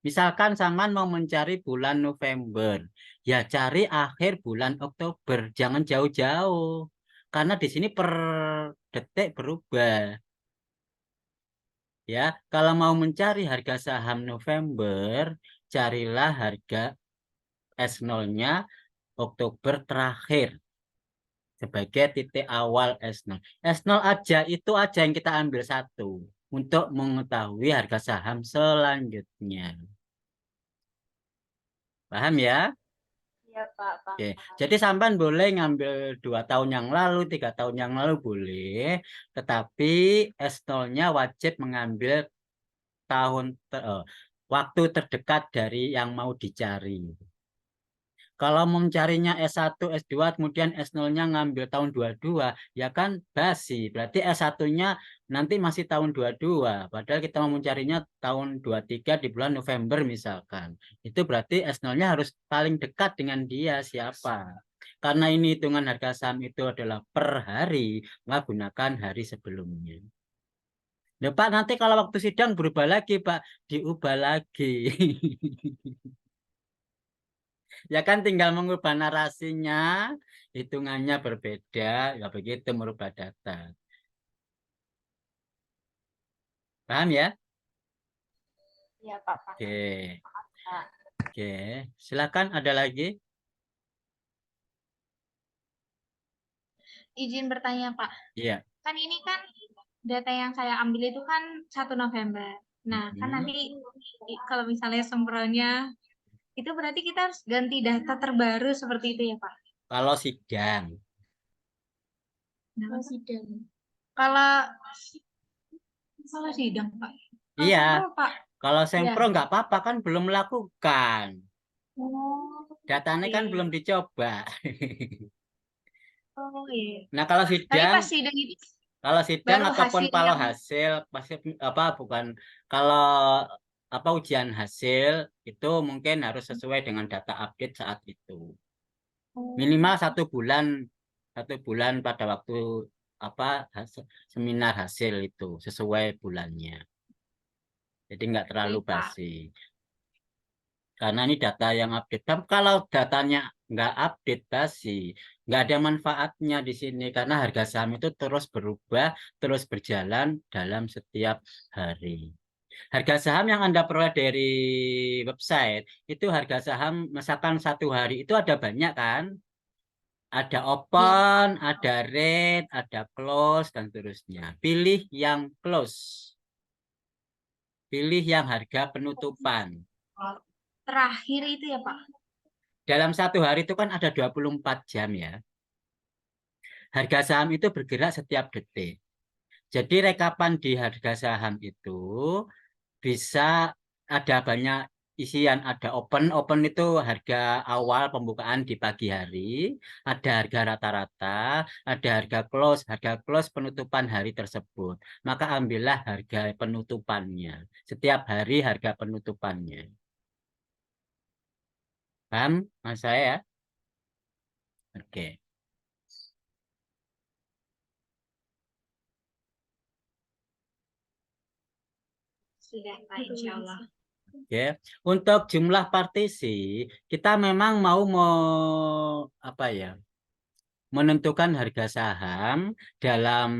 A: Misalkan Saman mau mencari bulan November, ya cari akhir bulan Oktober, jangan jauh-jauh. Karena di sini per detik berubah. Ya, kalau mau mencari harga saham November, carilah harga S0-nya Oktober terakhir sebagai titik awal S0. S0 aja itu aja yang kita ambil satu untuk mengetahui harga saham selanjutnya. Paham ya?
F: Iya Pak, paham.
A: Oke. Jadi sampean boleh ngambil 2 tahun yang lalu, 3 tahun yang lalu boleh, tetapi S0-nya wajib mengambil waktu terdekat dari yang mau dicari. Kalau mencarinya S1, S2, kemudian S0-nya ngambil tahun 22, ya kan basi. Berarti S1-nya nanti masih tahun 22. Padahal kita mau mencarinya tahun 23 di bulan November misalkan. Itu berarti S0-nya harus paling dekat dengan dia siapa. Karena ini hitungan harga saham itu adalah per hari, maka gunakan hari sebelumnya. Ya, Pak, nanti kalau waktu sidang berubah lagi, Pak. Diubah lagi. Ya kan tinggal mengubah narasinya, hitungannya berbeda, ya begitu merubah data. Paham ya?
F: Iya Pak, paham.
A: Oke.
F: Pak.
A: Oke, silakan ada lagi.
D: Izin bertanya Pak,
A: Iya.
D: kan ini kan data yang saya ambil itu kan 1 November. Nah, kan nanti kalau misalnya sempronnya, itu berarti kita harus ganti data terbaru seperti itu ya Pak?
A: Kalau sidang.
D: Nah,
C: sidang.
D: kalau sidang Pak?
A: Iya.
D: Sempro, Pak.
A: Kalau sempro
D: Ya.
A: nggak apa-apa kan belum melakukan.
D: Oh,
A: Datanya kan
D: iya.
A: belum dicoba.
D: Oh iya.
A: Nah, kalau
D: Tapi
A: sidang,
D: pas sidang itu
A: ataupun
D: hasil
A: kalau
D: yang
A: hasil pasti apa bukan kalau apa ujian hasil itu mungkin harus sesuai dengan data update saat itu. Minimal 1 bulan pada waktu apa seminar hasil itu sesuai bulannya. Jadi nggak terlalu
D: Pak.
A: basi. Karena ini data yang update. Tapi kalau datanya nggak update basi, Nggak ada manfaatnya di sini karena harga saham itu terus berubah, terus berjalan dalam setiap hari. Harga saham yang Anda peroleh dari website itu harga saham misalkan satu hari itu ada banyak kan? Ada
D: Iya.
A: open, ada rate, ada close dan seterusnya. Pilih yang close. Pilih yang harga penutupan.
D: Terakhir itu ya, Pak.
A: Dalam satu hari itu kan ada 24 jam ya. Harga saham itu bergerak setiap detik. Jadi rekapan di harga saham itu bisa ada banyak isian. Ada open itu harga awal pembukaan di pagi hari, ada harga rata-rata, ada harga close penutupan hari tersebut. Maka ambillah harga penutupannya. Setiap hari harga penutupannya. Paham mas saya ya? Oke.
D: Sudah, Pak, insya Allah.
A: Oke. Untuk jumlah partisi, kita memang mau apa ya? Menentukan harga saham dalam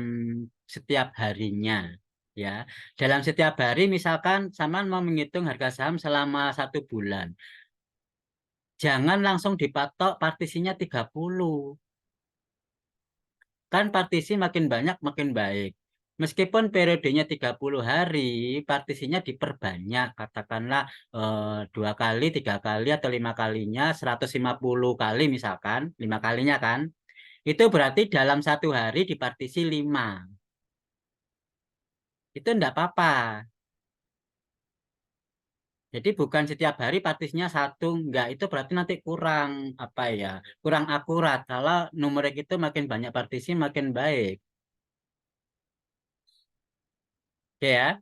A: setiap harinya ya. Dalam setiap hari misalkan sama mau menghitung harga saham selama 1 bulan. Jangan langsung dipatok partisinya 30. Kan partisi makin banyak makin baik. Meskipun periodenya 30 hari, partisinya diperbanyak. Katakanlah 2 kali, 3 kali, atau 5 kalinya, 150 kali misalkan, 5 kalinya kan. Itu berarti dalam satu hari dipartisi 5. Itu enggak apa-apa. Jadi bukan setiap hari partisinya 1, enggak. Itu berarti nanti kurang, apa ya, kurang akurat. Kalau numerik itu makin banyak partisi, makin baik. Oke ya.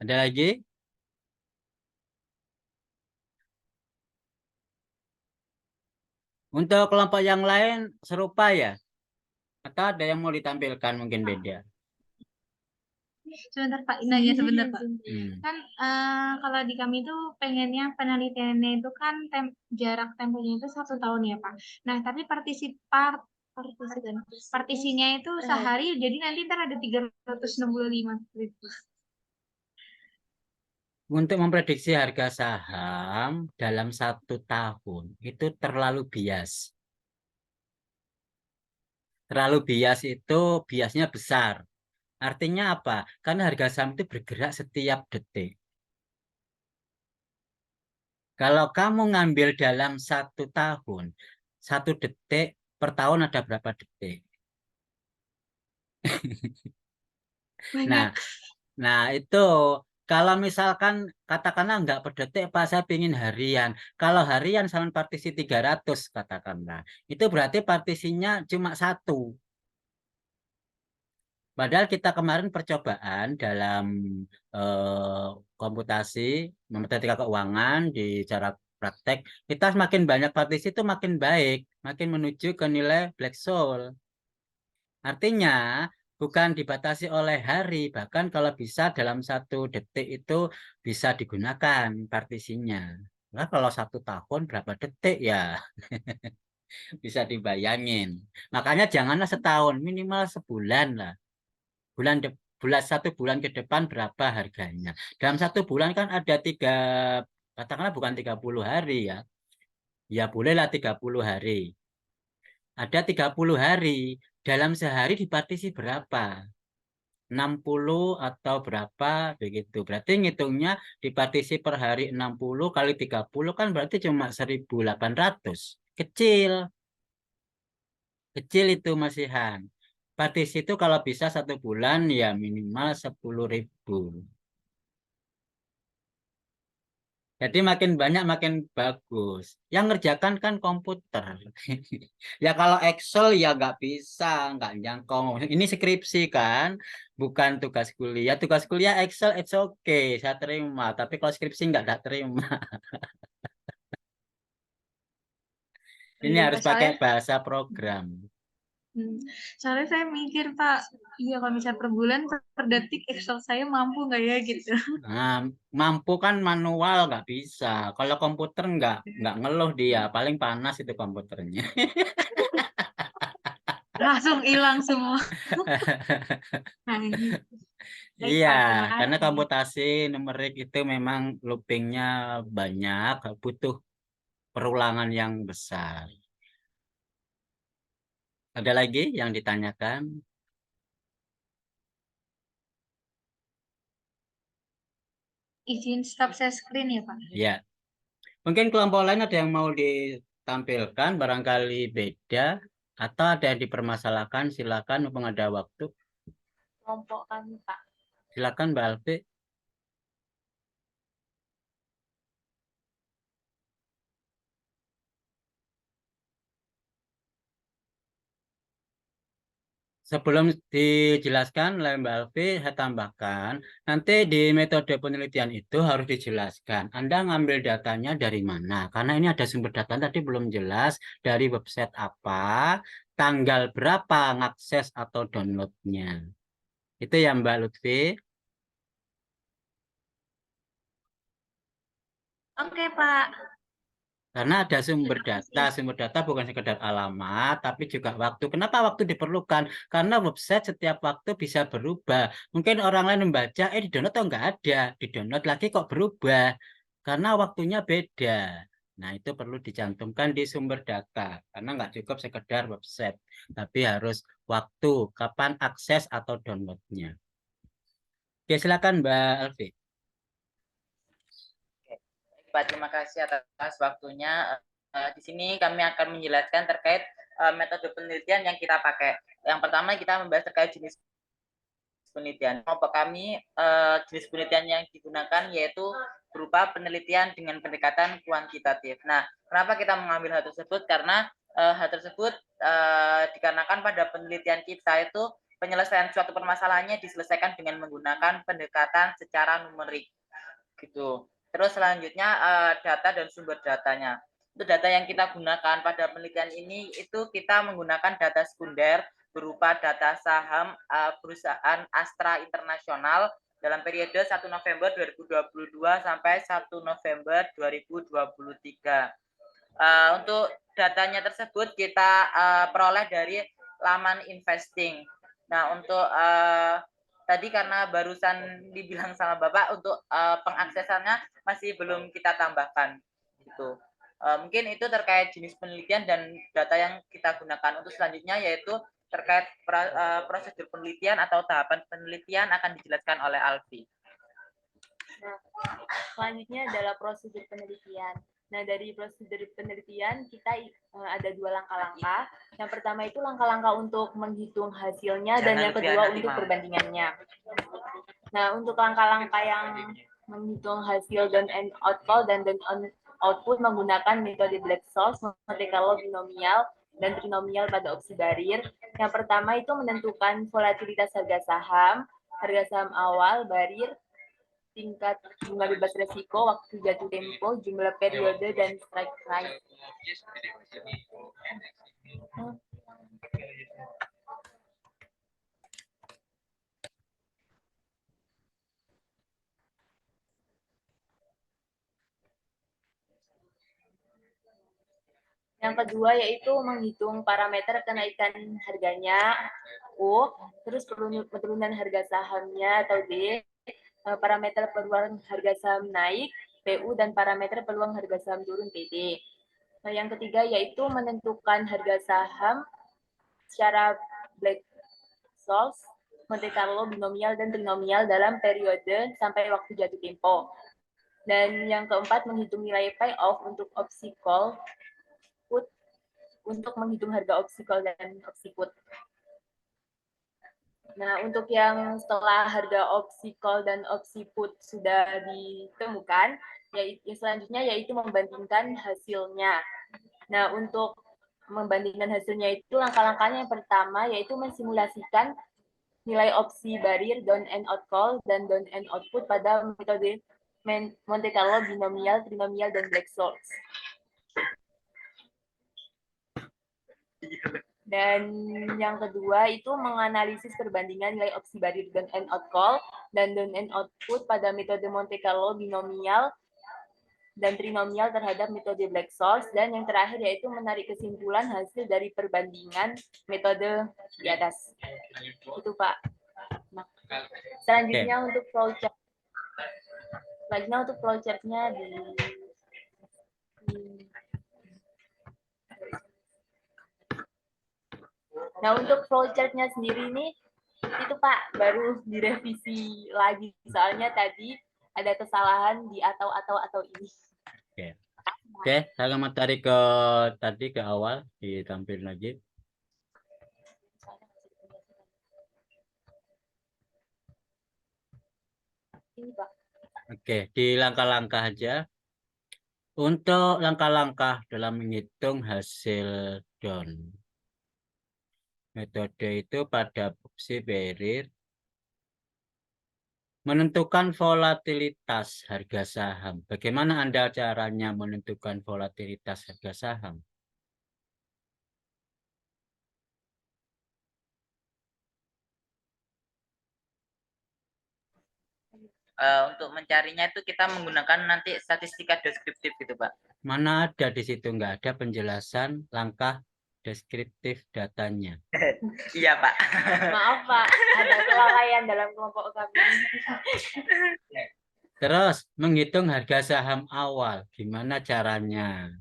A: Ada lagi? Untuk kelompok yang lain serupa ya? Atau ada yang mau ditampilkan mungkin beda?
D: Sebentar, Pak. Nanya sebentar, Pak.
A: Hmm.
D: Kan kalau di kami itu pengennya penelitiannya itu kan jarak temponya itu 1 tahun ya, Pak. Nah, tapi partisinya itu sehari, jadi nanti ntar ada 365 gitu.
A: Untuk memprediksi harga saham dalam 1 tahun itu terlalu bias. Terlalu bias itu biasnya besar. Artinya apa? Karena harga saham itu bergerak setiap detik. Kalau kamu ngambil dalam 1 tahun, 1 detik per tahun ada berapa detik?
D: Banyak.
A: Nah itu kalau misalkan katakanlah nggak per detik, Pak, saya pingin harian. Kalau harian sama partisi 300 katakanlah, itu berarti partisinya cuma 1. Padahal kita kemarin percobaan dalam komputasi, matematika keuangan di cara praktek, kita semakin banyak partisi itu makin baik, makin menuju ke nilai Black-Scholes. Artinya bukan dibatasi oleh hari, bahkan kalau bisa dalam 1 detik itu bisa digunakan partisinya. Nah, kalau 1 tahun berapa detik ya? Bisa dibayangin. Makanya janganlah setahun, minimal sebulan lah. Bulan 1 bulan ke depan berapa harganya? Dalam 1 bulan kan ada katakanlah bukan 30 hari ya. Ya bolehlah 30 hari. Ada 30 hari. Dalam sehari dipartisi berapa? 60 atau berapa begitu. Berarti ngitungnya dipartisi per hari 60 kali 30 kan berarti cuma 1.800. Kecil. Kecil itu masihan. Partisi itu kalau bisa 1 bulan ya minimal 10.000. Jadi makin banyak makin bagus. Yang ngerjakan kan komputer. Ya kalau Excel ya nggak bisa, nggak jangkau. Ini skripsi kan, bukan tugas kuliah. Tugas kuliah Excel it's okay, saya terima. Tapi kalau skripsi nggak terima. Ini
D: Iya,
A: harus pakai
D: soalnya
A: bahasa program.
G: Soalnya saya mikir, Pak, iya kalau misalnya per bulan, per detik Excel saya mampu nggak ya gitu.
A: Nah, mampu kan manual nggak bisa. Kalau komputer nggak ngeluh dia, paling panas itu komputernya.
G: Langsung hilang semua. Nah, gitu. Baik,
A: Iya,
G: Pak, terima
A: karena
G: kasih.
A: komputasi numerik itu memang loopingnya banyak, butuh perulangan yang besar. Ada lagi yang ditanyakan?
D: Izin stop share screen ya, Pak.
A: Ya, mungkin kelompok lain ada yang mau ditampilkan, barangkali beda, atau ada yang dipermasalahkan, silakan mumpung ada waktu.
F: Kelompok kami, Pak.
A: Silakan Mbak Alfi. Sebelum dijelaskan oleh Mbak Alfi, saya tambahkan, nanti di metode penelitian itu harus dijelaskan. Anda ngambil datanya dari mana? Karena ini ada sumber data tadi belum jelas, dari website apa, tanggal berapa ngakses atau downloadnya. Itu ya Mbak Lutfi.
D: Oke, Pak.
A: Karena ada sumber
D: Terima
A: data.
D: kasih.
A: Sumber data bukan sekedar alamat, tapi juga waktu. Kenapa waktu diperlukan? Karena website setiap waktu bisa berubah. Mungkin orang lain membaca, di-download atau nggak ada. Di-download lagi kok berubah. Karena waktunya beda. Nah, itu perlu dicantumkan di sumber data. Karena nggak cukup sekedar website. Tapi harus waktu, kapan akses atau downloadnya. Oke, silakan Mbak Alfi.
B: Pak, terima kasih atas waktunya. Di sini kami akan menjelaskan terkait metode penelitian yang kita pakai. Yang pertama kita membahas terkait jenis penelitian. Kelompok kami jenis penelitian yang digunakan yaitu berupa penelitian dengan pendekatan kuantitatif. Nah, kenapa kita mengambil hal tersebut? Karena hal tersebut dikarenakan pada penelitian kita itu penyelesaian suatu permasalahannya diselesaikan dengan menggunakan pendekatan secara numerik, gitu. Terus selanjutnya data dan sumber datanya. Untuk data yang kita gunakan pada penelitian ini itu kita menggunakan data sekunder berupa data saham perusahaan Astra Internasional dalam periode 1 November 2022 sampai 1 November 2023. Untuk datanya tersebut kita peroleh dari laman investing. Nah, untuk tadi karena barusan dibilang sama Bapak untuk pengaksesannya masih belum kita tambahkan gitu. Mungkin itu terkait jenis penelitian dan data yang kita gunakan. Untuk selanjutnya yaitu terkait prosedur penelitian atau tahapan penelitian akan dijelaskan oleh Alfi.
F: Nah, selanjutnya adalah prosedur penelitian. Nah, dari prosedur penelitian kita ada 2 langkah-langkah. Yang pertama itu langkah-langkah untuk menghitung hasilnya dan yang kedua untuk perbandingannya. Nah, untuk langkah-langkah yang menghitung hasil down and outfall dan down and output menggunakan metode Black-Scholes, Monte Carlo binomial, dan trinomial pada opsi barir. Yang pertama itu menentukan volatilitas harga saham awal, barir, tingkat bunga bebas resiko, waktu jatuh tempo, jumlah periode, dan strike price. Yang kedua yaitu menghitung parameter kenaikan harganya, U, terus penurunan harga sahamnya atau D, parameter peluang harga saham naik, PU, dan parameter peluang harga saham turun, PD. Nah, yang ketiga yaitu menentukan harga saham secara Black-Scholes, Monte Carlo binomial, dan trinomial dalam periode sampai waktu jatuh tempo. Dan yang keempat menghitung nilai payoff untuk opsi call put untuk menghitung harga opsi call dan opsi put. Nah, untuk yang setelah harga opsi call dan opsi put sudah ditemukan, yaitu selanjutnya yaitu membandingkan hasilnya. Nah, untuk membandingkan hasilnya itu langkah-langkahnya yang pertama yaitu mensimulasikan nilai opsi barir down and out call dan down and output pada metode Monte Carlo binomial, trinomial, dan Black-Scholes. Dan yang kedua itu menganalisis perbandingan nilai opsi barir down and out call dan down and out put pada metode Monte Carlo binomial dan trinomial terhadap metode Black Source. Dan yang terakhir yaitu menarik kesimpulan hasil dari perbandingan metode di atas. Itu Pak. Nah, selanjutnya untuk flowchart. Selanjutnya untuk flowchartnya Nah, untuk flowchartnya sendiri nih, itu Pak, baru direvisi lagi. Soalnya tadi ada kesalahan di atau ini.
A: Oke, saya materi tadi ke awal ditampil lagi.
F: Ini Pak.
A: Oke, di langkah-langkah aja. Untuk langkah-langkah dalam menghitung hasil down. Metode itu pada opsi berir menentukan volatilitas harga saham. Bagaimana Anda caranya menentukan volatilitas harga saham?
B: Untuk mencarinya itu kita menggunakan nanti statistika deskriptif gitu Pak.
A: Mana ada di situ, nggak ada penjelasan langkah deskriptif datanya.
B: Iya Pak.
F: Maaf Pak, ada kelalaian dalam kelompok kami.
A: Terus menghitung harga saham awal, gimana caranya?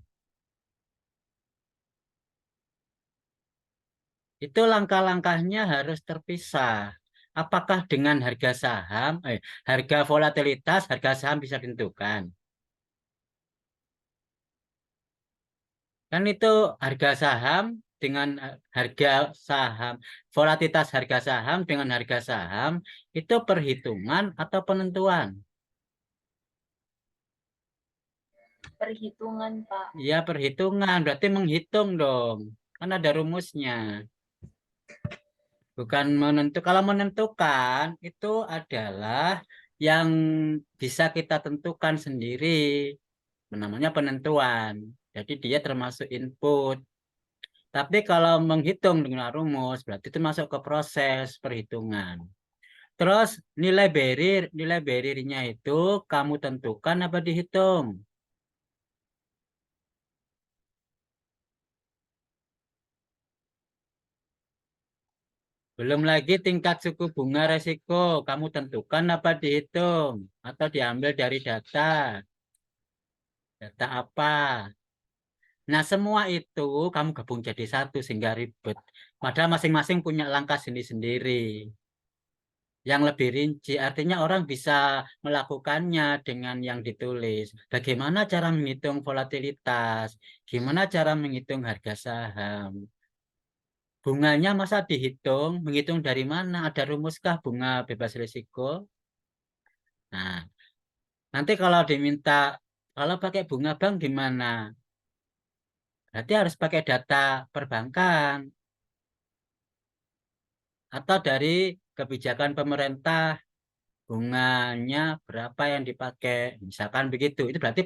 A: Itu langkah-langkahnya harus terpisah. Apakah dengan harga saham, harga volatilitas, harga saham bisa ditentukan? Kan itu harga saham dengan harga saham, volatilitas harga saham dengan harga saham, itu perhitungan atau penentuan?
F: Perhitungan Pak.
A: Ya, perhitungan, berarti menghitung dong. Kan ada rumusnya. Bukan menentu. Kalau menentukan itu adalah yang bisa kita tentukan sendiri. Namanya penentuan. Jadi dia termasuk input. Tapi kalau menghitung dengan rumus berarti itu masuk ke proses perhitungan. Terus nilai berirnya itu kamu tentukan apa dihitung? Belum lagi tingkat suku bunga resiko, kamu tentukan apa dihitung atau diambil dari data. Data apa? Nah, semua itu kamu gabung jadi satu sehingga ribet. Padahal masing-masing punya langkah sendiri-sendiri yang lebih rinci. Artinya orang bisa melakukannya dengan yang ditulis. Bagaimana cara menghitung volatilitas? Gimana cara menghitung harga saham? Bunganya masa dihitung? Menghitung dari mana? Ada rumuskah bunga bebas risiko? Nah, nanti kalau pakai bunga bank gimana? Berarti harus pakai data perbankan atau dari kebijakan pemerintah, bunganya berapa yang dipakai, misalkan begitu. Itu berarti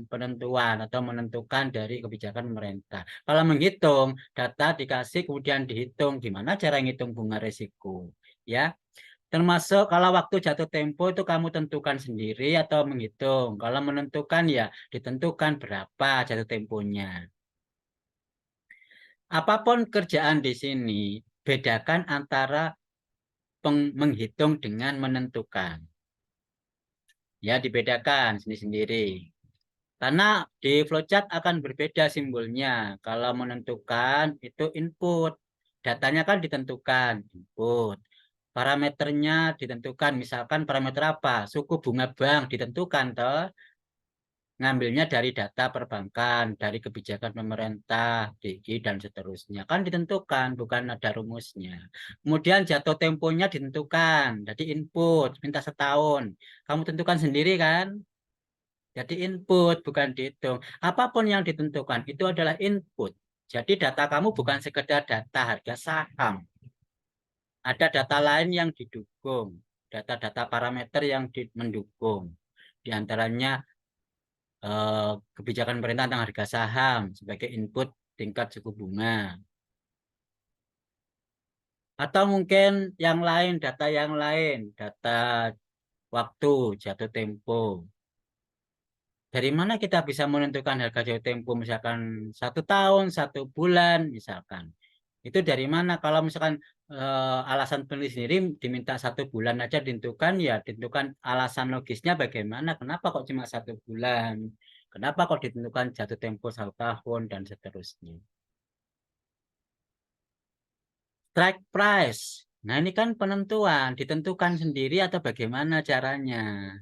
A: penentuan atau menentukan dari kebijakan pemerintah. Kalau menghitung, data dikasih kemudian dihitung, gimana cara ngitung bunga risiko, ya. Termasuk kalau waktu jatuh tempo itu kamu tentukan sendiri atau menghitung. Kalau menentukan ya ditentukan berapa jatuh temponya. Apapun kerjaan di sini, bedakan antara menghitung dengan menentukan. Ya, dibedakan sendiri-sendiri. Karena di flowchart akan berbeda simbolnya. Kalau menentukan itu input. Datanya kan ditentukan, input. Parameternya ditentukan, misalkan parameter apa? Suku bunga bank ditentukan, toh. Ngambilnya dari data perbankan, dari kebijakan pemerintah, DI, dan seterusnya. Kan ditentukan, bukan ada rumusnya. Kemudian jatuh temponya ditentukan, jadi input, minta setahun. Kamu tentukan sendiri kan? Jadi input, bukan dihitung. Apapun yang ditentukan, itu adalah input. Jadi data kamu bukan sekedar data harga saham. Ada data lain yang didukung, data-data parameter yang mendukung. Di antaranya kebijakan pemerintah tentang harga saham sebagai input tingkat suku bunga. Atau mungkin yang lain, data waktu, jatuh tempo. Dari mana kita bisa menentukan harga jatuh tempo, misalkan 1 tahun, 1 bulan, misalkan. Itu dari mana? Kalau misalkan alasan peneliti sendiri diminta 1 bulan aja ditentukan, ya ditentukan alasan logisnya bagaimana, kenapa kok cuma 1 bulan, kenapa kok ditentukan jatuh tempo 1 tahun, dan seterusnya. Strike price. Nah, ini kan penentuan, ditentukan sendiri atau bagaimana caranya?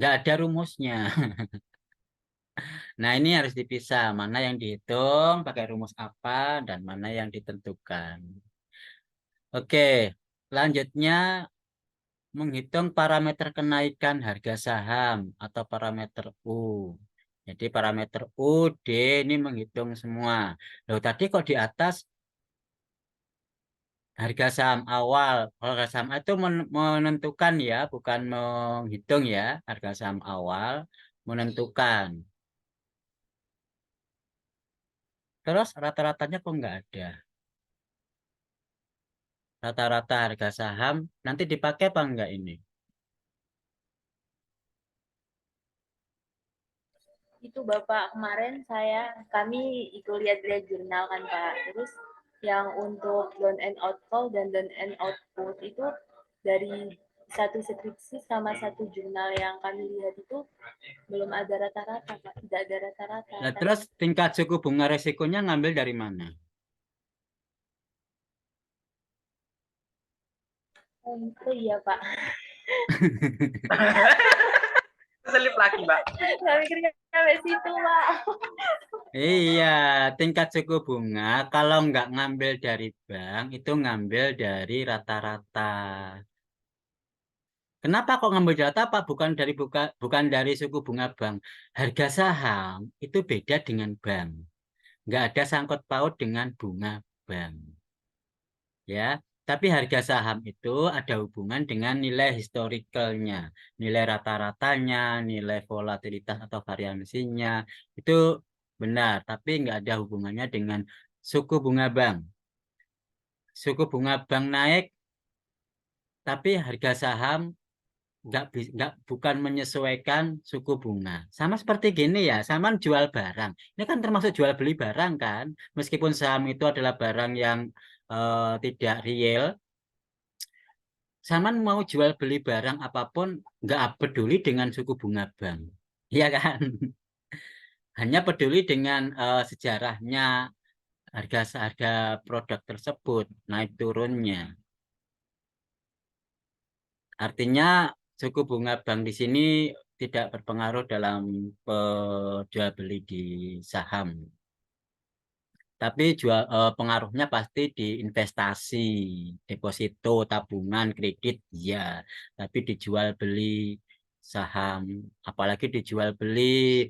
A: Nggak ada rumusnya. Nah, ini harus dipisah, mana yang dihitung, pakai rumus apa, dan mana yang ditentukan. Oke, selanjutnya menghitung parameter kenaikan harga saham atau parameter U. Jadi parameter U, D ini menghitung semua. Loh, tadi kok di atas harga saham awal. Kalau harga saham itu menentukan ya, bukan menghitung ya. Harga saham awal menentukan. Terus rata-ratanya kok nggak ada? Rata-rata harga saham nanti dipakai apa enggak ini?
F: Itu Bapak, kemarin kami itu lihat-lihat jurnal kan Pak. Terus yang untuk down and out call dan down and out put itu dari satu skripsi sama satu jurnal yang kami lihat itu belum ada rata-rata Pak, tidak ada rata-rata.
A: Nah, terus tingkat suku bunga resikonya ngambil dari mana?
F: Oh iya Pak.
E: Selip lagi, Mbak.
F: Nggak mikir sampai situ Pak.
A: Iya, tingkat suku bunga kalau nggak ngambil dari bank itu ngambil dari rata-rata. Kenapa kok ngambil data apa? Bukan dari suku bunga bank. Harga saham itu beda dengan bank. Nggak ada sangkut paut dengan bunga bank. Ya, tapi harga saham itu ada hubungan dengan nilai historicalnya, nilai rata-ratanya, nilai volatilitas atau variansinya. Itu benar, tapi nggak ada hubungannya dengan suku bunga bank. Suku bunga bank naik, tapi harga saham bukan menyesuaikan suku bunga. Sama seperti gini ya, sama jual barang. Ini kan termasuk jual beli barang kan, meskipun saham itu adalah barang yang tidak real. Saman mau jual beli barang apapun nggak peduli dengan suku bunga bank, iya kan? Hanya peduli dengan sejarahnya harga produk tersebut naik turunnya. Artinya suku bunga bank di sini tidak berpengaruh dalam jual beli di saham. Tapi pengaruhnya pasti di investasi, deposito, tabungan, kredit, ya. Tapi dijual beli saham, apalagi dijual beli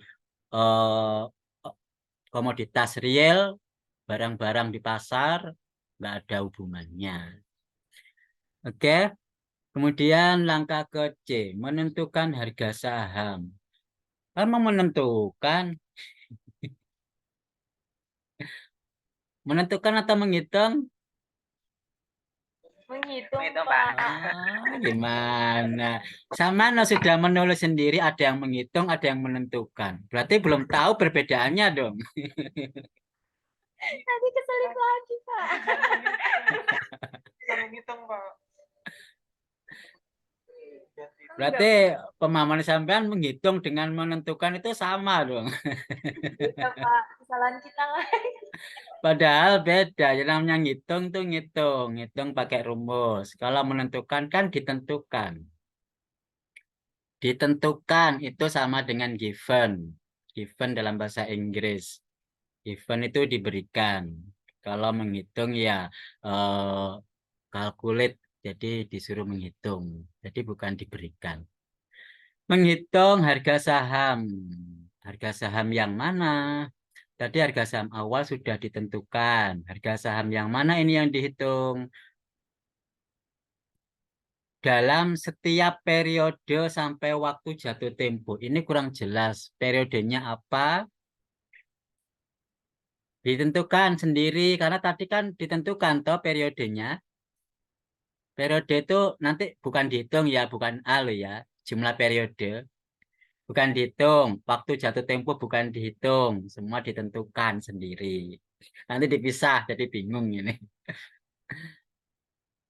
A: eh, komoditas real, barang-barang di pasar, nggak ada hubungannya. Oke, kemudian langkah ke C, menentukan harga saham. Kan mau menentukan atau menghitung?
F: Menghitung
E: Menghitung,
F: Pak.
A: Gimana? Sama sudah menulis sendiri, ada yang menghitung, ada yang menentukan. Berarti belum tahu perbedaannya dong.
F: Nanti keselip lagi Pak.
E: Menghitung, Pak.
A: Berarti pemahaman sampean menghitung dengan menentukan itu sama dong.
F: Iya Pak, kesalahan kita lah.
A: Padahal beda. Yang namanya ngitung tuh ngitung. Ngitung pakai rumus. Kalau menentukan kan ditentukan. Ditentukan itu sama dengan given. Given dalam bahasa Inggris. Given itu diberikan. Kalau menghitung ya calculate. Jadi disuruh menghitung. Jadi bukan diberikan. Menghitung harga saham. Harga saham yang mana? Tadi harga saham awal sudah ditentukan. Harga saham yang mana ini yang dihitung? Dalam setiap periode sampai waktu jatuh tempo. Ini kurang jelas. Periodenya apa? Ditentukan sendiri. Karena tadi kan ditentukan toh periodenya. Periode itu nanti bukan dihitung ya, bukan A loh ya. Jumlah periode bukan dihitung. Waktu jatuh tempo bukan dihitung. Semua ditentukan sendiri. Nanti dipisah, jadi bingung ini.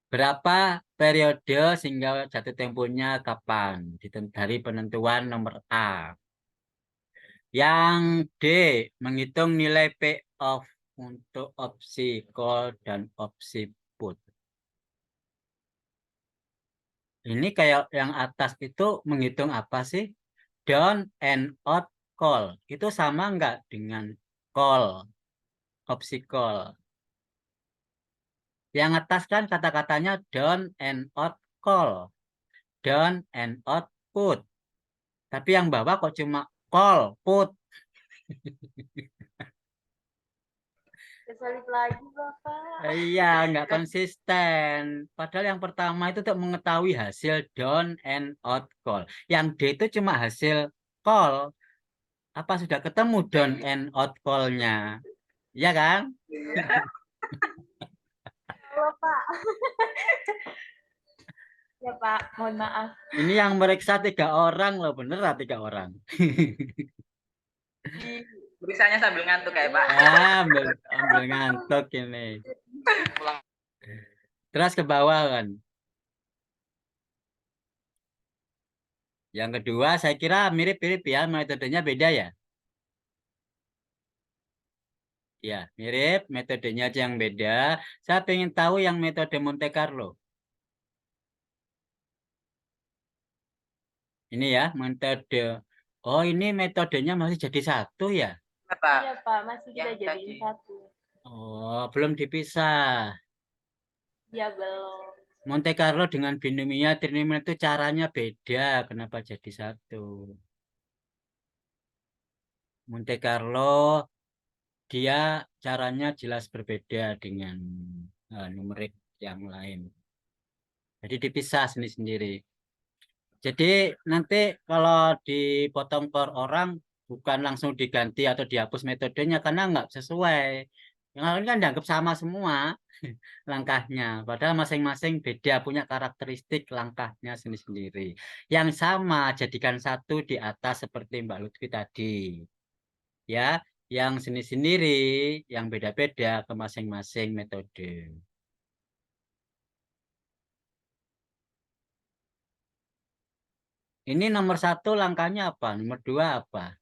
A: Berapa periode sehingga jatuh temponya kapan? Dari penentuan nomor A. Yang D, menghitung nilai payoff untuk opsi call dan opsi put. Ini kayak yang atas itu menghitung apa sih? Down and out call. Itu sama nggak dengan call, opsi call? Yang atas kan kata-katanya down and out call, down and out put. Tapi yang bawah kok cuma call, put.
F: Kesulit lagi Bapak.
A: Iya, nggak konsisten. Padahal yang pertama itu untuk mengetahui hasil down and out call. Yang D itu cuma hasil call. Apa sudah ketemu down and out call-nya? Iya kan?
F: Halo Pak. Ya Pak, mohon maaf.
A: Ini yang meriksa 3 orang loh, bener lah 3 orang.
B: Berisanya sambil ngantuk kayak Pak.
A: Ambil ngantuk ini. Terus ke bawah kan. Yang kedua saya kira mirip-mirip ya, metodenya beda ya. Ya, mirip, metodenya aja yang beda. Saya pengen tahu yang metode Monte Carlo. Ini ya, metode. Oh, ini metodenya masih jadi satu ya?
B: Pak.
F: Iya Pak, masih kita
B: Yang
F: jadiin
B: tadi.
F: satu.
A: Oh, belum dipisah.
F: Ya belum.
A: Monte Carlo dengan binomial trinomial itu caranya beda. Kenapa jadi satu? Monte Carlo dia caranya jelas berbeda dengan numerik yang lain. Jadi dipisah sendiri-sendiri. Jadi nanti kalau dipotong per orang bukan langsung diganti atau dihapus metodenya karena nggak sesuai. Yang lain kan dianggap sama semua langkahnya. Padahal masing-masing beda punya karakteristik langkahnya sendiri-sendiri. Yang sama jadikan satu di atas seperti Mbak Lutfi tadi. Ya, yang sendiri-sendiri, yang beda-beda ke masing-masing metode. Ini nomor 1 langkahnya apa? Nomor 2 apa?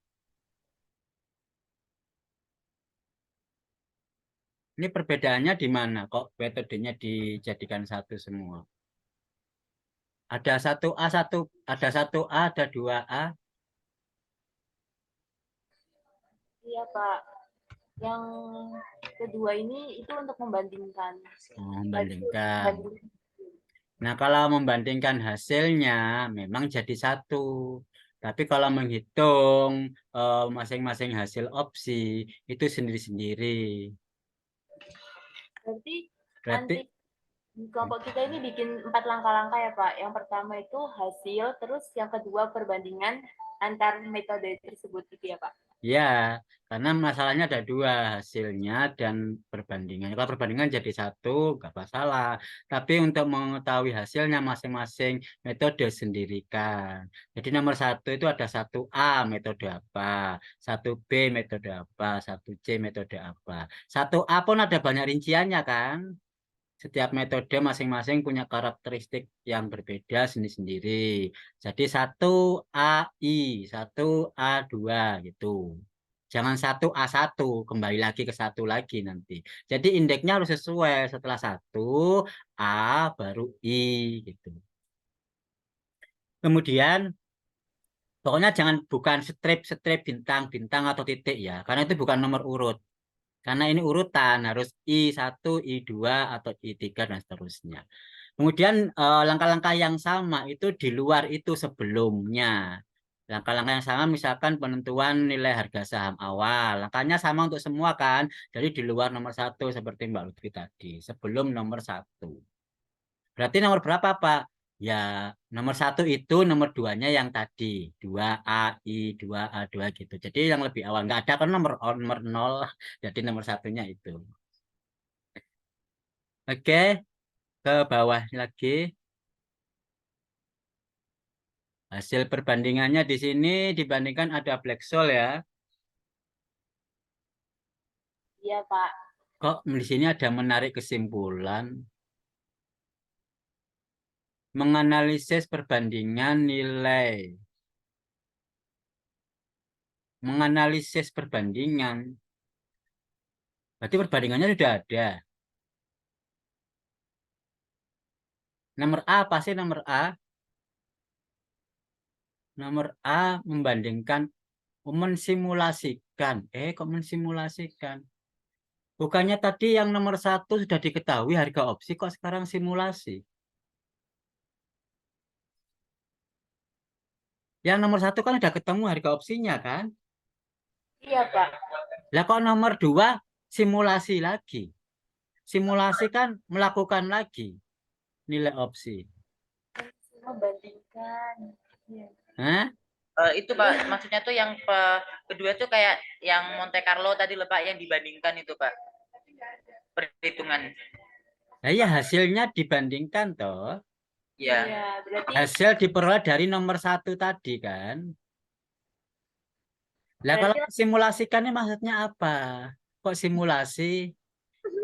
A: Ini perbedaannya di mana kok metodenya dijadikan satu semua? Ada 1A, ada 1A, ada 2A.
F: Iya Pak. Yang kedua ini itu untuk membandingkan.
A: Oh, membandingkan. Nah, kalau membandingkan hasilnya memang jadi satu. Tapi kalau menghitung masing-masing hasil opsi itu sendiri-sendiri.
F: Berarti
A: Berarti
F: nanti kelompok kita ini bikin 4 langkah-langkah ya Pak. Yang pertama itu hasil, terus yang kedua perbandingan antar metode tersebut gitu ya Pak.
A: ya, karena masalahnya ada 2, hasilnya dan perbandingan. Kalau perbandingan jadi satu, nggak masalah. Tapi untuk mengetahui hasilnya masing-masing metode sendirikan. Jadi nomor 1 itu ada 1A metode apa, 1B metode apa, 1C metode apa. 1A pun ada banyak rinciannya kan. Setiap metode masing-masing punya karakteristik yang berbeda sendiri-sendiri. Jadi 1AI, 1A2 gitu. Jangan 1A1, kembali lagi ke 1 lagi nanti. Jadi indeksnya harus sesuai. Setelah 1, A baru I gitu. Kemudian pokoknya bukan strip bintang atau titik ya. Karena itu bukan nomor urut. Karena ini urutan harus I1, I2 atau I3 dan seterusnya. Kemudian langkah-langkah yang sama itu di luar itu sebelumnya. Langkah-langkah yang sama misalkan penentuan nilai harga saham awal. Langkahnya sama untuk semua kan. Jadi di luar nomor 1 seperti Mbak Lutfi tadi. Sebelum nomor 1. Berarti nomor berapa Pak? Ya nomor 1 itu nomor 2-nya yang tadi. 2AI, 2A2 gitu. Jadi yang lebih awal. Nggak ada kan nomor 0. Jadi nomor 1-nya itu. Oke. Ke bawah lagi. Hasil perbandingannya di sini dibandingkan ada black soul ya.
F: Iya, Pak.
A: Kok di sini ada menarik kesimpulan? Menganalisis perbandingan nilai. Menganalisis perbandingan. Berarti perbandingannya sudah ada. Nomor A pasti nomor A. Nomor A membandingkan, mensimulasikan. Kok mensimulasikan? Bukannya tadi yang nomor 1 sudah diketahui harga opsi, kok sekarang simulasi? Yang nomor 1 kan sudah ketemu harga opsinya kan?
F: Iya, Pak.
A: Lah kok nomor 2 simulasi lagi? Simulasi kan melakukan lagi nilai opsi.
F: Membandingkan. Iya.
A: Hah?
B: Itu Pak, maksudnya tuh yang kedua tuh kayak yang Monte Carlo tadi loh Pak, yang dibandingkan itu Pak. Perhitungan.
A: Nah, ya hasilnya dibandingkan toh.
B: Iya.
F: Iya, berarti
A: Hasil diperoleh dari nomor 1 tadi kan. Lah kalau
F: berarti
A: simulasikannya maksudnya apa? Kok simulasi?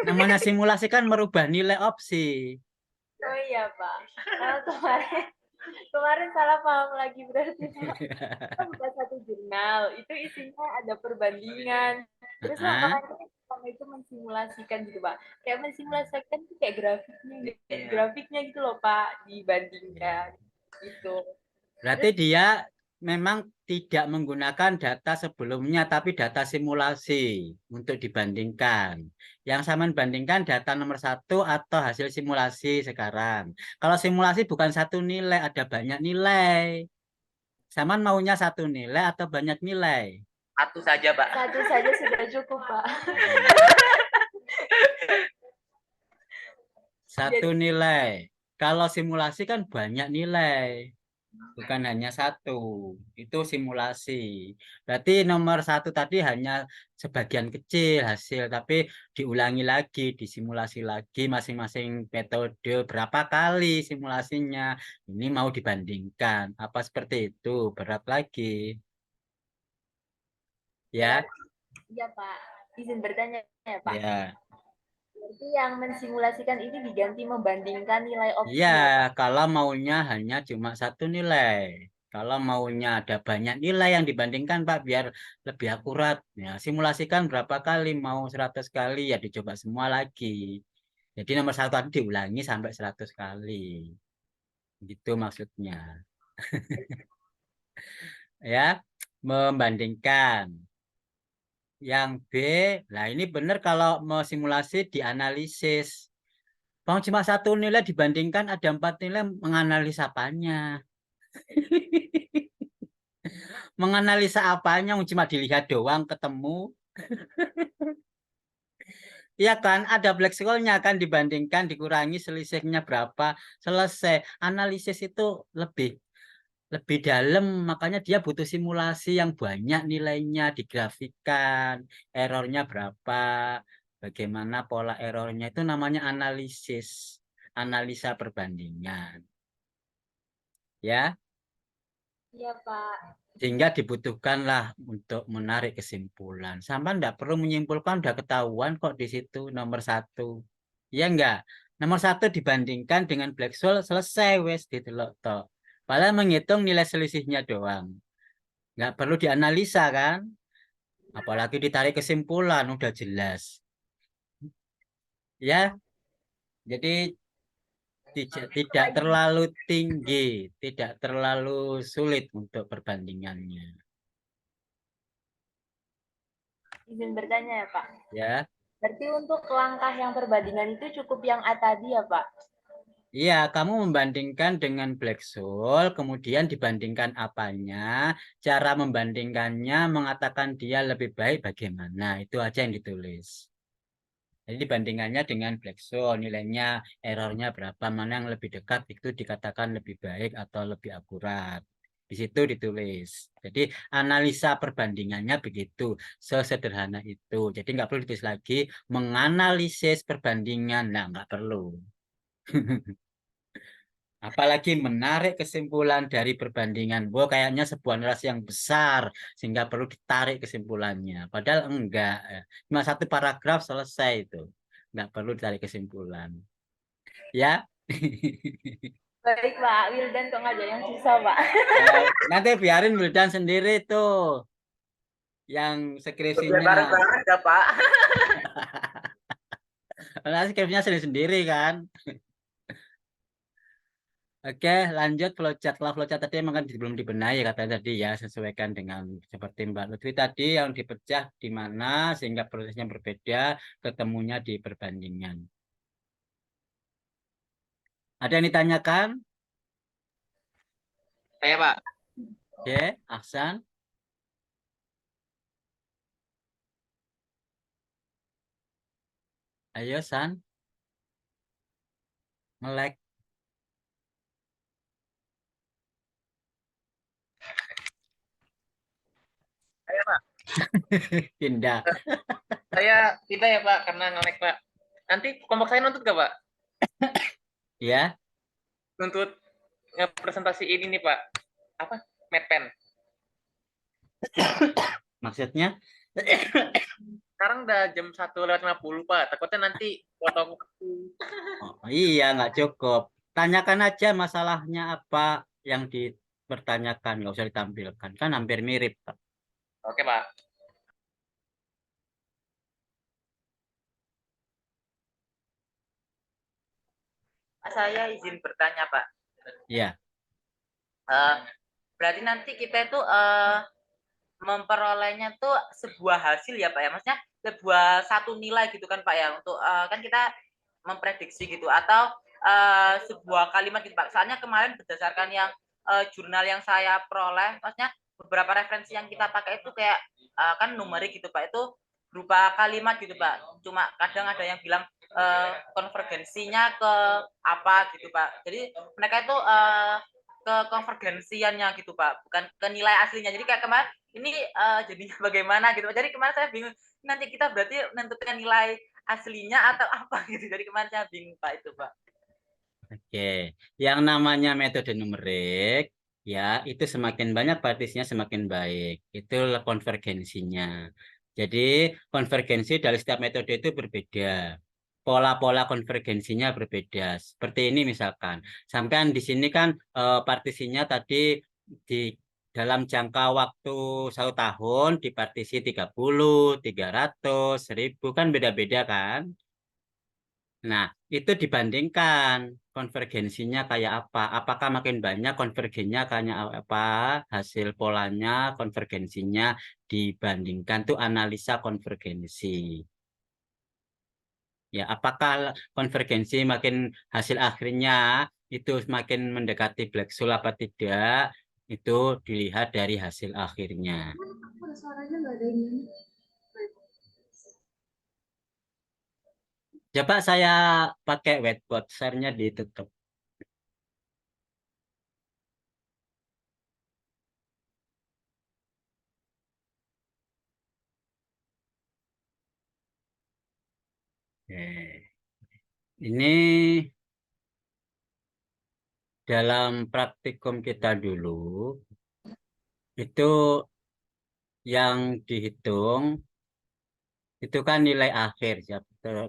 A: Namanya simulasi kan merubah nilai opsi.
F: oh iya, Pak. Kemarin salah paham lagi berarti, Pak. Kita buka satu jurnal, itu isinya ada perbandingan. Terus Pak, makanya sama itu mensimulasikan gitu, Pak. Kayak mensimulasikan itu kayak grafiknya gitu loh, Pak, dibandingkan gitu.
A: Berarti dia memang tidak menggunakan data sebelumnya, tapi data simulasi untuk dibandingkan. Yang sama bandingkan data nomor 1 atau hasil simulasi sekarang. Kalau simulasi bukan satu nilai, ada banyak nilai. Saman maunya satu nilai atau banyak nilai?
B: Satu saja Pak.
F: Satu saja sudah cukup, Pak.
A: Satu nilai. Kalau simulasi kan banyak nilai. Bukan hanya satu. Itu simulasi. Berarti nomor 1 tadi hanya sebagian kecil hasil. Tapi diulangi lagi, disimulasi lagi masing-masing metode. Berapa kali simulasinya. Ini mau dibandingkan. Apa seperti itu? Berat lagi. Ya.
F: Iya, Pak. Izin bertanya ya, Pak.
A: Ya.
F: Berarti yang mensimulasikan ini diganti membandingkan nilai opsi.
A: Iya, kalau maunya hanya cuma satu nilai. Kalau maunya ada banyak nilai yang dibandingkan, Pak, biar lebih akurat. Ya, simulasikan berapa kali, mau 100 kali, ya dicoba semua lagi. Jadi nomor 1 tadi diulangi sampai 100 kali. Gitu maksudnya. Ya, membandingkan. Yang B, nah ini benar kalau mau simulasi dianalisis. Bang cuma satu nilai dibandingkan ada 4 nilai, menganalisa apanya? Menganalisa apanya? Cuma dilihat doang ketemu. Iya kan, ada black hole-nya kan dibandingkan, dikurangi selisihnya berapa, selesai. Analisis itu lebih dalam, makanya dia butuh simulasi yang banyak nilainya, digrafikan, errornya berapa, bagaimana pola errornya, itu namanya analisis, analisa perbandingan. Ya.
F: Iya, Pak.
A: Sehingga dibutuhkanlah untuk menarik kesimpulan. Sampai enggak perlu menyimpulkan, udah ketahuan kok di situ nomor 1. Ya enggak? Nomor 1 dibandingkan dengan black hole, selesai wes ditelok toh. Padahal menghitung nilai selisihnya doang. Enggak perlu dianalisa kan? Apalagi ditarik kesimpulan, udah jelas. Ya, jadi tidak terlalu tinggi, tidak terlalu sulit untuk perbandingannya.
F: Izin bertanya ya, Pak.
A: Ya.
F: Berarti untuk langkah yang perbandingan itu cukup yang A tadi ya, Pak?
A: Iya, kamu membandingkan dengan black hole, kemudian dibandingkan apanya, cara membandingkannya, mengatakan dia lebih baik bagaimana, itu aja yang ditulis. Jadi dibandingannya dengan black hole, nilainya, errornya berapa, mana yang lebih dekat, itu dikatakan lebih baik atau lebih akurat. Di situ ditulis. Jadi analisa perbandingannya begitu, sesederhana itu. Jadi nggak perlu ditulis lagi, menganalisis perbandingan, nah nggak perlu. Apalagi menarik kesimpulan dari perbandingan. Wah, kayaknya sebuah narasi yang besar sehingga perlu ditarik kesimpulannya. Padahal enggak. Cuma satu paragraf selesai itu. Enggak perlu ditarik kesimpulan. Ya.
F: Baik, Pak. Wildan kok ngajak yang susah, Pak.
A: Nanti biarin Wildan sendiri tuh yang
B: Biar
A: skripsinya.
B: bareng-bareng ya Pak.
A: Nah, skripsinya sendiri-sendiri kan. Oke, lanjut flowchart. Kalau flowchart tadi emang kan belum dibenahi katanya tadi ya, sesuaikan dengan seperti Mbak Lutfi tadi yang dipecah di mana sehingga prosesnya berbeda, ketemunya di perbandingan. Ada yang ditanyakan?
E: Saya, Pak.
A: Oke, Aksan. Ayo, San. Melek.
E: Saya, Pak.
A: Pindah.
E: Saya tidak ya, Pak, karena nge-lag, Pak. Nanti kelompok saya nuntut gak, Pak?
A: Ya,
E: Nuntut ngepresentasiin ini, Pak. Apa? Medpen.
A: maksudnya?
E: Sekarang udah jam 1:50, Pak. Takutnya nanti potong.
A: Oh, iya, nggak cukup. Tanyakan aja masalahnya apa yang dipertanyakan, nggak usah ditampilkan. Kan hampir mirip, Pak.
E: Oke, Pak.
B: Saya izin bertanya Pak.
A: Iya.
B: Berarti nanti kita itu memperolehnya tuh sebuah hasil ya Pak ya, maksudnya sebuah satu nilai gitu kan Pak ya, untuk kan kita memprediksi gitu, atau sebuah kalimat gitu Pak. Soalnya kemarin berdasarkan yang jurnal yang saya peroleh, maksudnya beberapa referensi yang kita pakai itu kayak kan numerik gitu Pak, itu berupa kalimat gitu Pak. Cuma kadang ada yang bilang konvergensinya ke apa gitu Pak. Jadi mereka itu ke konvergensiannya gitu Pak, bukan ke nilai aslinya. Jadi kayak kemarin ini jadinya bagaimana gitu. Jadi kemarin saya bingung, nanti kita berarti menentukan nilai aslinya atau apa gitu. Jadi kemarin saya bingung Pak itu Pak.
A: Oke, yang namanya metode numerik, ya itu semakin banyak partisinya semakin baik. Itulah konvergensinya. Jadi konvergensi dari setiap metode itu berbeda. Pola-pola konvergensinya berbeda. Seperti ini misalkan. Sampean di sini kan partisinya tadi di dalam jangka waktu 1 tahun dipartisi 30, 300, 1000 kan beda-beda kan? Nah, itu dibandingkan konvergensinya kayak apa. Apakah makin banyak konvergensinya kayak apa, hasil polanya, konvergensinya dibandingkan tuh analisa konvergensi. Ya, apakah konvergensi makin hasil akhirnya itu semakin mendekati black hole apa tidak, itu dilihat dari hasil akhirnya. Coba saya pakai whiteboard, share-nya ditutup. Oke. Ini dalam praktikum kita dulu, itu yang dihitung, itu kan nilai akhir. Ya,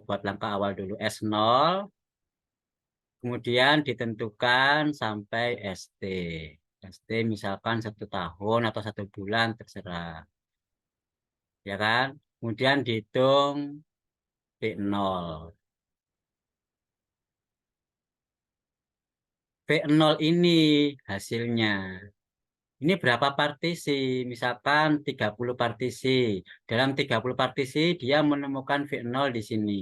A: buat langkah awal dulu, S0, kemudian ditentukan sampai ST. ST misalkan 1 tahun atau 1 bulan, terserah. Ya kan? Kemudian dihitung V0. V0 ini hasilnya. Ini berapa partisi? Misalkan 30 partisi. Dalam 30 partisi dia menemukan V0 di sini.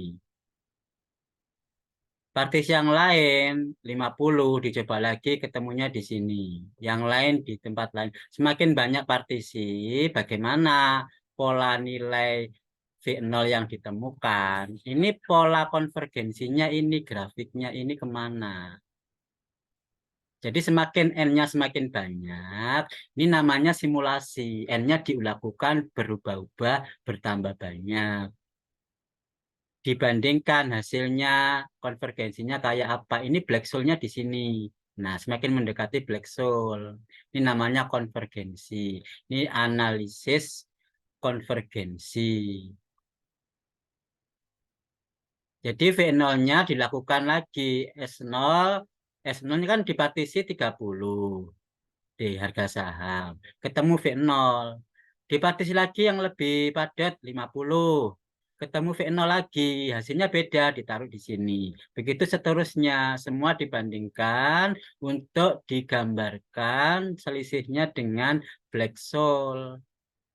A: Partisi yang lain 50 dicoba lagi ketemunya di sini. Yang lain di tempat lain. Semakin banyak partisi, bagaimana pola nilai V0 yang ditemukan. Ini pola konvergensinya ini, grafiknya ini kemana. Jadi semakin N-nya semakin banyak, ini namanya simulasi. N-nya dilakukan berubah-ubah, bertambah banyak. dibandingkan hasilnya konvergensinya kayak apa. Ini black hole-nya di sini. Nah, semakin mendekati black hole. Ini namanya konvergensi. Ini analisis konvergensi. Jadi V0-nya dilakukan lagi. S0 ini kan dipartisi 30 di harga saham. Ketemu V0. Dipartisi lagi yang lebih padat 50. Ketemu V0 lagi, hasilnya beda, ditaruh di sini. Begitu seterusnya, semua dibandingkan untuk digambarkan selisihnya dengan black hole.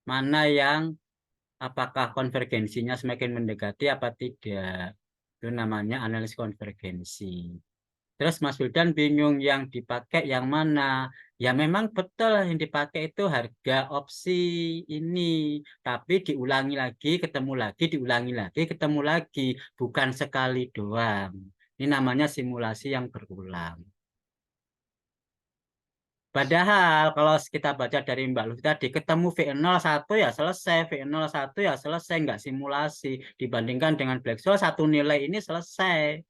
A: Mana yang apakah konvergensinya semakin mendekati apa tidak. Itu namanya analisis konvergensi. Terus Mas Wildan bingung yang dipakai yang mana? Ya memang betul yang dipakai itu harga opsi ini. Tapi diulangi lagi, ketemu lagi, diulangi lagi, ketemu lagi. Bukan sekali doang. Ini namanya simulasi yang berulang. Padahal kalau kita baca dari Mbak Lufi tadi, ketemu V01 ya selesai, V01 ya selesai, nggak simulasi. Dibandingkan dengan black hole, satu nilai ini selesai.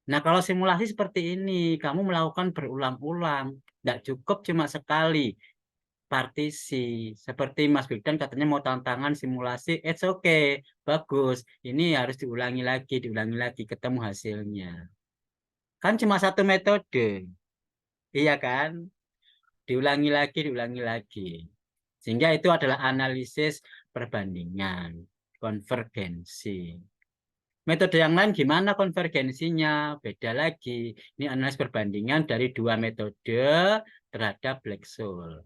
A: Nah, kalau simulasi seperti ini, kamu melakukan berulang-ulang. Nggak cukup cuma sekali partisi. Seperti Mas Wildan katanya mau tantangan simulasi, it's okay, bagus. Ini harus diulangi lagi, ketemu hasilnya. Kan cuma satu metode. Iya kan? Diulangi lagi. Sehingga itu adalah analisis perbandingan, konvergensi. Metode yang lain gimana konvergensinya? Beda lagi. Ini analisis perbandingan dari dua metode terhadap black hole.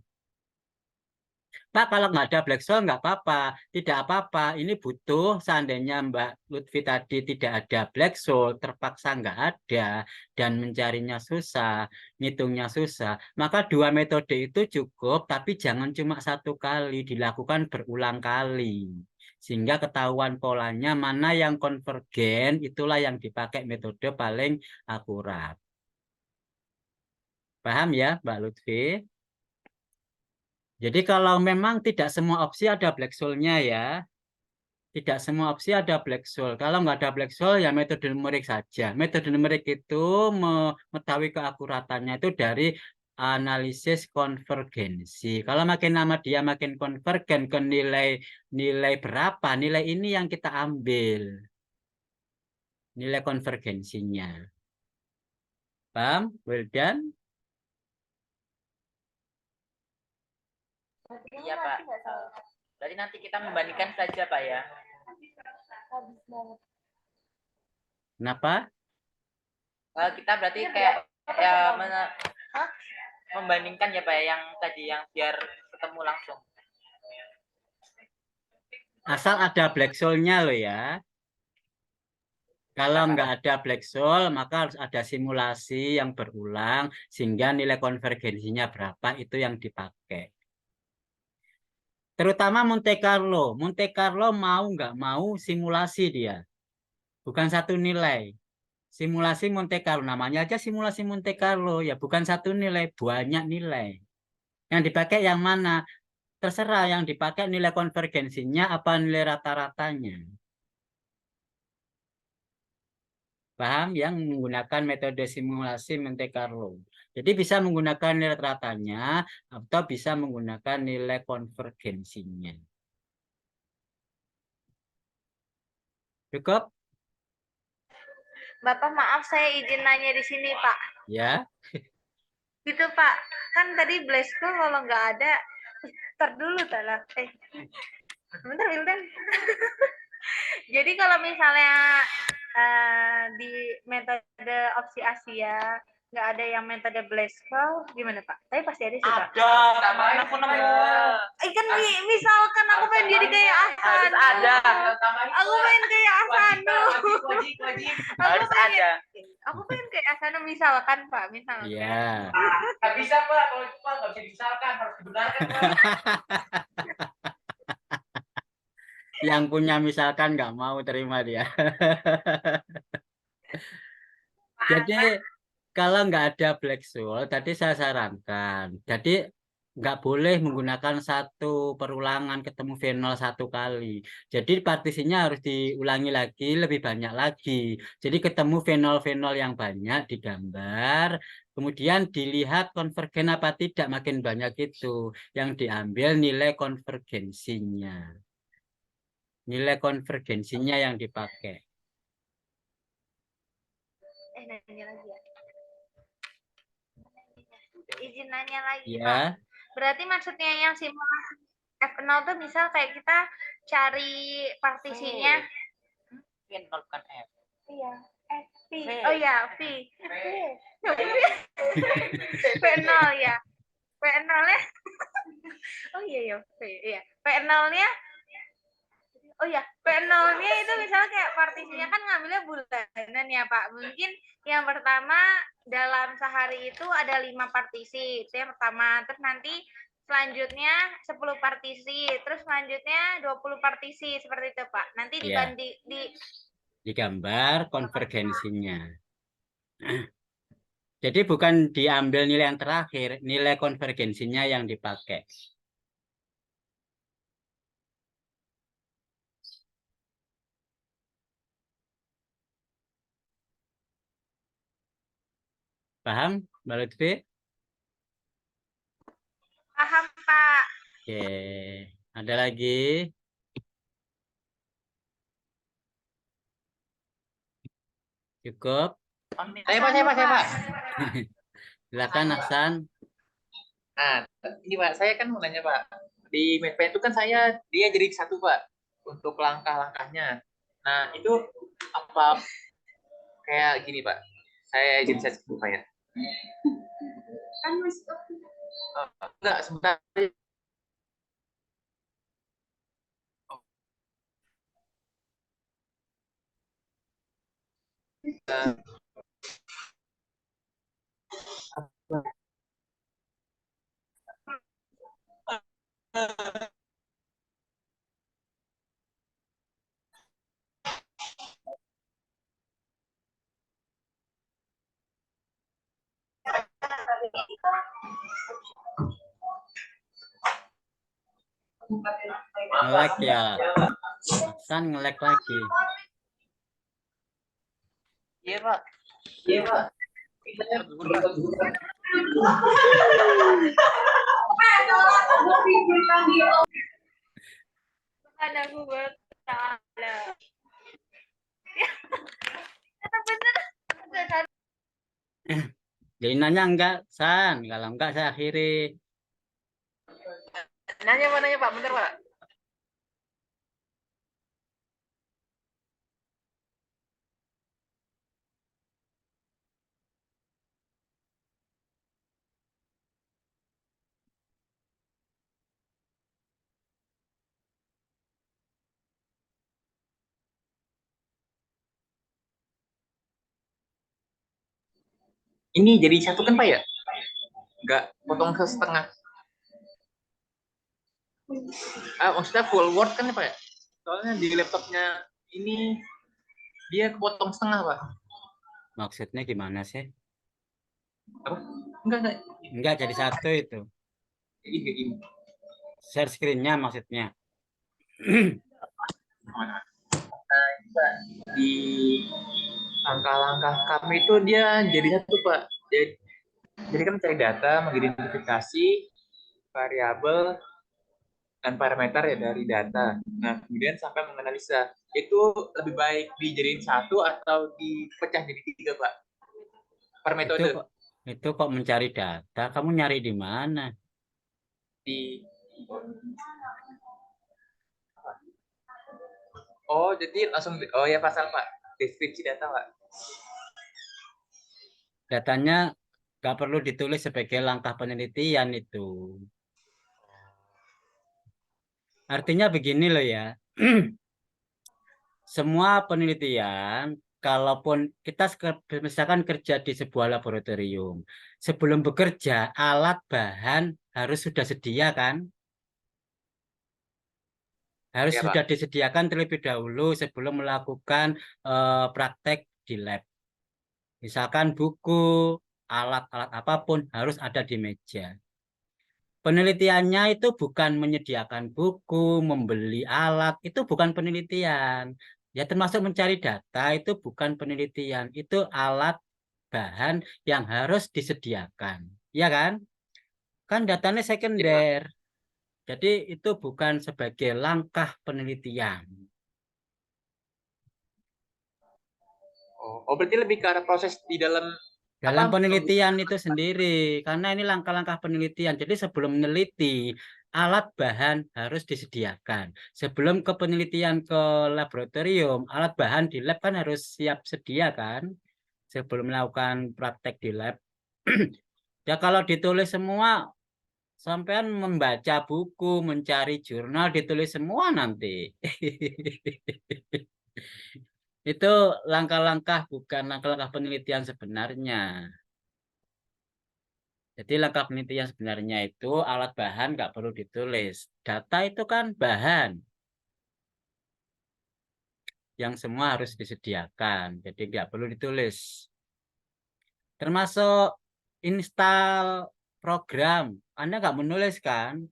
A: Pak, kalau nggak ada black hole nggak apa-apa. Tidak apa-apa. Ini butuh seandainya Mbak Lutfi tadi tidak ada black hole, terpaksa nggak ada, dan mencarinya susah, ngitungnya susah. Maka dua metode itu cukup, tapi jangan cuma satu kali, dilakukan berulang kali. Sehingga ketahuan polanya mana yang konvergen, itulah yang dipakai metode paling akurat. Paham ya, Mbak Lutfi? Jadi kalau memang tidak semua opsi ada black hole-nya ya. Tidak semua opsi ada black hole. Kalau nggak ada black hole ya metode numerik saja. Metode numerik itu mengetahui keakuratannya itu dari analisis konvergensi. Kalau makin lama dia makin konvergen ke nilai berapa, nilai ini yang kita ambil. Nilai konvergensinya. Paham, Wildan?
B: Iya Pak. Berarti nanti kita membandingkan saja Pak ya.
A: Kenapa?
B: Kita berarti kayak ya membandingkan ya Pak ya, yang tadi yang biar ketemu langsung.
A: Asal ada black hole-nya loh ya. Kalau nggak ada black hole, maka harus ada simulasi yang berulang sehingga nilai konvergensinya berapa itu yang dipakai. Terutama Monte Carlo. Monte Carlo mau nggak mau simulasi dia. Bukan satu nilai. Simulasi Monte Carlo. Namanya aja simulasi Monte Carlo. Ya bukan satu nilai, banyak nilai. Yang dipakai yang mana? Terserah yang dipakai nilai konvergensinya apa nilai rata-ratanya. Paham yang menggunakan metode simulasi Monte Carlo. Jadi bisa menggunakan nilai ratanya atau bisa menggunakan nilai konvergensinya. Cukup?
H: Bapak maaf saya izin nanya di sini Pak.
A: Ya.
H: Gitu Pak, kan tadi Blasko kalau nggak ada, ntar dulu Tala. Bentar Wildan. Jadi kalau misalnya di metode opsi Asia nggak ada yang metode Blasko, gimana Pak? Tapi pasti ada sih Pak.
B: Ada, kemarin aku nemu.
H: Kan misalkan aku pengen jadi kayak Hasan.
B: Ada.
H: Aku pengen kayak Hasan.
B: Harus ada.
H: Aku pengen kayak Hasan misalkan Pak, misalkan.
A: Iya.
B: Nggak bisa Pak, kalau itu Pak nggak bisa misalkan, harus dibenarkan Pak.
A: Yang punya misalkan nggak mau terima dia. Jadi kalau nggak ada black hole, tadi saya sarankan. Jadi nggak boleh menggunakan satu perulangan ketemu V0 satu kali. Jadi partisinya harus diulangi lagi, lebih banyak lagi. Jadi ketemu V0 yang banyak digambar, kemudian dilihat konvergen apa tidak, makin banyak itu. Yang diambil nilai konvergensinya. Nilai konvergensinya yang dipakai.
H: Nanya lagi ya. Izin nanya lagi,
A: Ya.
H: Pak. Berarti maksudnya yang simulasi F0 tuh misal kayak kita cari partisinya.
B: Mungkin bukan F.
H: Iya, V. Oh ya, V. V0 ya. V0-nya. Oh iya ya, V. Iya. V0-nya. Oh ya, P0-nya itu misalnya kayak partisinya kan ngambilnya bulanan ya Pak. Mungkin yang pertama dalam sehari itu ada 5 partisi, itu yang pertama. Terus nanti selanjutnya 10 partisi, terus selanjutnya 20 partisi, seperti itu Pak. Nanti
A: Ya. Digambar konvergensinya. Jadi bukan diambil nilai yang terakhir, nilai konvergensinya yang dipakai. Paham, Mbak Lutfi?
H: Paham Pak.
A: Oke, ada lagi? Cukup?
E: Saya Pak.
A: Silakan Hasan.
E: Nah, ini Pak, saya kan mau nanya Pak. Di Medpen itu kan dia jadi satu Pak untuk langkah-langkahnya. Nah, itu apa kayak gini Pak? Saya izin saya sebut Pak ya. Enggak, sebentar.
A: Nge-lag ya. Hasan nge-lag lagi.
E: Iya Pak. Iya Pak.
H: Ada Google Taala. Bener.
A: Jadi nanya enggak, San? Kalau enggak saya akhiri.
E: Nanya Pak, bentar Pak. Ini jadi satu kan Pak ya? Enggak potong ke setengah. Maksudnya full word kan Pak ya? Soalnya di laptopnya ini dia kepotong setengah Pak.
A: Maksudnya gimana sih?
E: Apa? Enggak.
A: Enggak jadi satu itu.
E: Ini.
A: Share screen-nya maksudnya.
E: Nah, di langkah-langkah kami itu dia jadi satu Pak. Jadi kan mencari data, mengidentifikasi variabel dan parameter ya dari data. Nah, kemudian sampai menganalisa. Itu lebih baik dijadiin satu atau dipecah jadi 3 Pak? Per metode.
A: Itu kok mencari data? Kamu nyari di mana?
E: Oh, jadi langsung ya pasal Pak. Deskripsi data Pak.
A: Datanya nggak perlu ditulis sebagai langkah penelitian itu. Artinya begini loh ya. Semua penelitian, kalaupun kita misalkan kerja di sebuah laboratorium, sebelum bekerja, alat bahan harus sudah sedia kan? Harus
E: Ya,
A: sudah
E: Pak.
A: disediakan terlebih dahulu sebelum melakukan praktek di lab. Misalkan buku, alat-alat apapun harus ada di meja. Penelitiannya itu bukan menyediakan buku, membeli alat, itu bukan penelitian. Ya termasuk mencari data itu bukan penelitian, itu alat bahan yang harus disediakan. Ya kan? Kan datanya
E: Ya, Pak.
A: sekunder. Jadi itu bukan sebagai langkah penelitian.
E: Oh, berarti lebih ke arah proses di dalam
A: Dalam
E: apa?
A: penelitian itu sendiri, karena ini langkah-langkah penelitian. Jadi sebelum meneliti, alat bahan harus disediakan. Sebelum ke penelitian ke laboratorium, alat bahan di lab kan harus siap sedia kan? Sebelum melakukan praktek di lab. Ya kalau ditulis semua, sampean membaca buku, mencari jurnal, ditulis semua nanti. Itu langkah-langkah bukan langkah-langkah penelitian sebenarnya. Jadi langkah penelitian sebenarnya itu alat bahan nggak perlu ditulis. Data itu kan bahan yang semua harus disediakan. Jadi nggak perlu ditulis. Termasuk install program. Anda nggak menulis kan?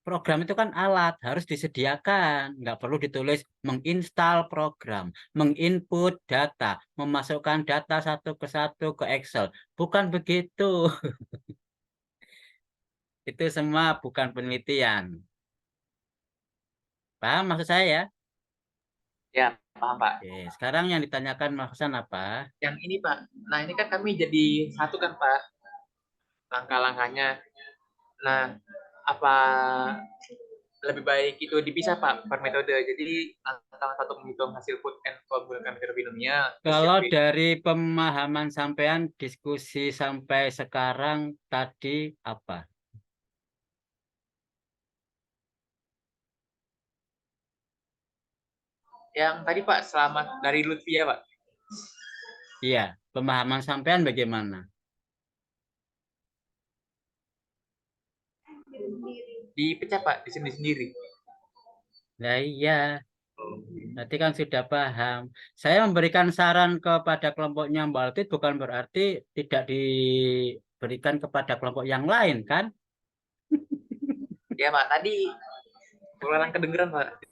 A: Program itu kan alat, harus disediakan. Nggak perlu ditulis menginstal program, menginput data, memasukkan data satu ke satu ke Excel. Bukan begitu. Itu semua bukan penelitian. Paham maksud saya ya?
E: Ya, paham, Pak.
A: Oke, sekarang yang ditanyakan Mas Hasan apa?
E: Yang ini, Pak. Nah, ini kan kami jadi satu kan, Pak, langkah-langkahnya. Nah, apa lebih baik itu dipisah, Pak, per metode. Jadi, langkah satu menghitung hasil food and menggunakan metode binomial. Terus
A: Kalau
E: yang
A: dari pemahaman sampean diskusi sampai sekarang tadi apa?
E: tadi, Pak, selamat dari Lutfia, Pak.
A: Iya, pemahaman sampean bagaimana?
E: Dipecah, Pak, di sini sendiri.
A: Nah iya, nanti kan sudah paham. Saya memberikan saran kepada kelompoknya Mbak Altit bukan berarti tidak diberikan kepada kelompok yang lain kan?
E: Ya, Pak, tadi kurang kedengeran, Pak.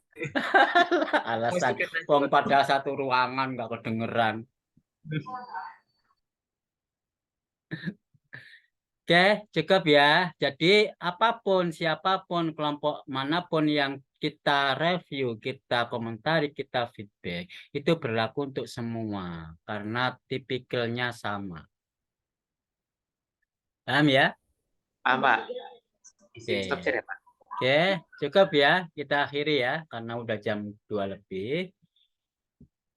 A: Alasan
E: Musikan aja,
A: wong
E: Pak.
A: pada satu ruangan nggak kedengeran. Oke, cukup ya. Jadi apapun, siapapun, kelompok manapun yang kita review, kita komentari, kita feedback, itu berlaku untuk semua. Karena tipikalnya sama. Paham ya?
E: Paham, Pak. Isi
A: Oke.
E: stop share ya, Pak.
A: Oke, cukup ya. Kita akhiri ya, karena udah jam 2 lebih.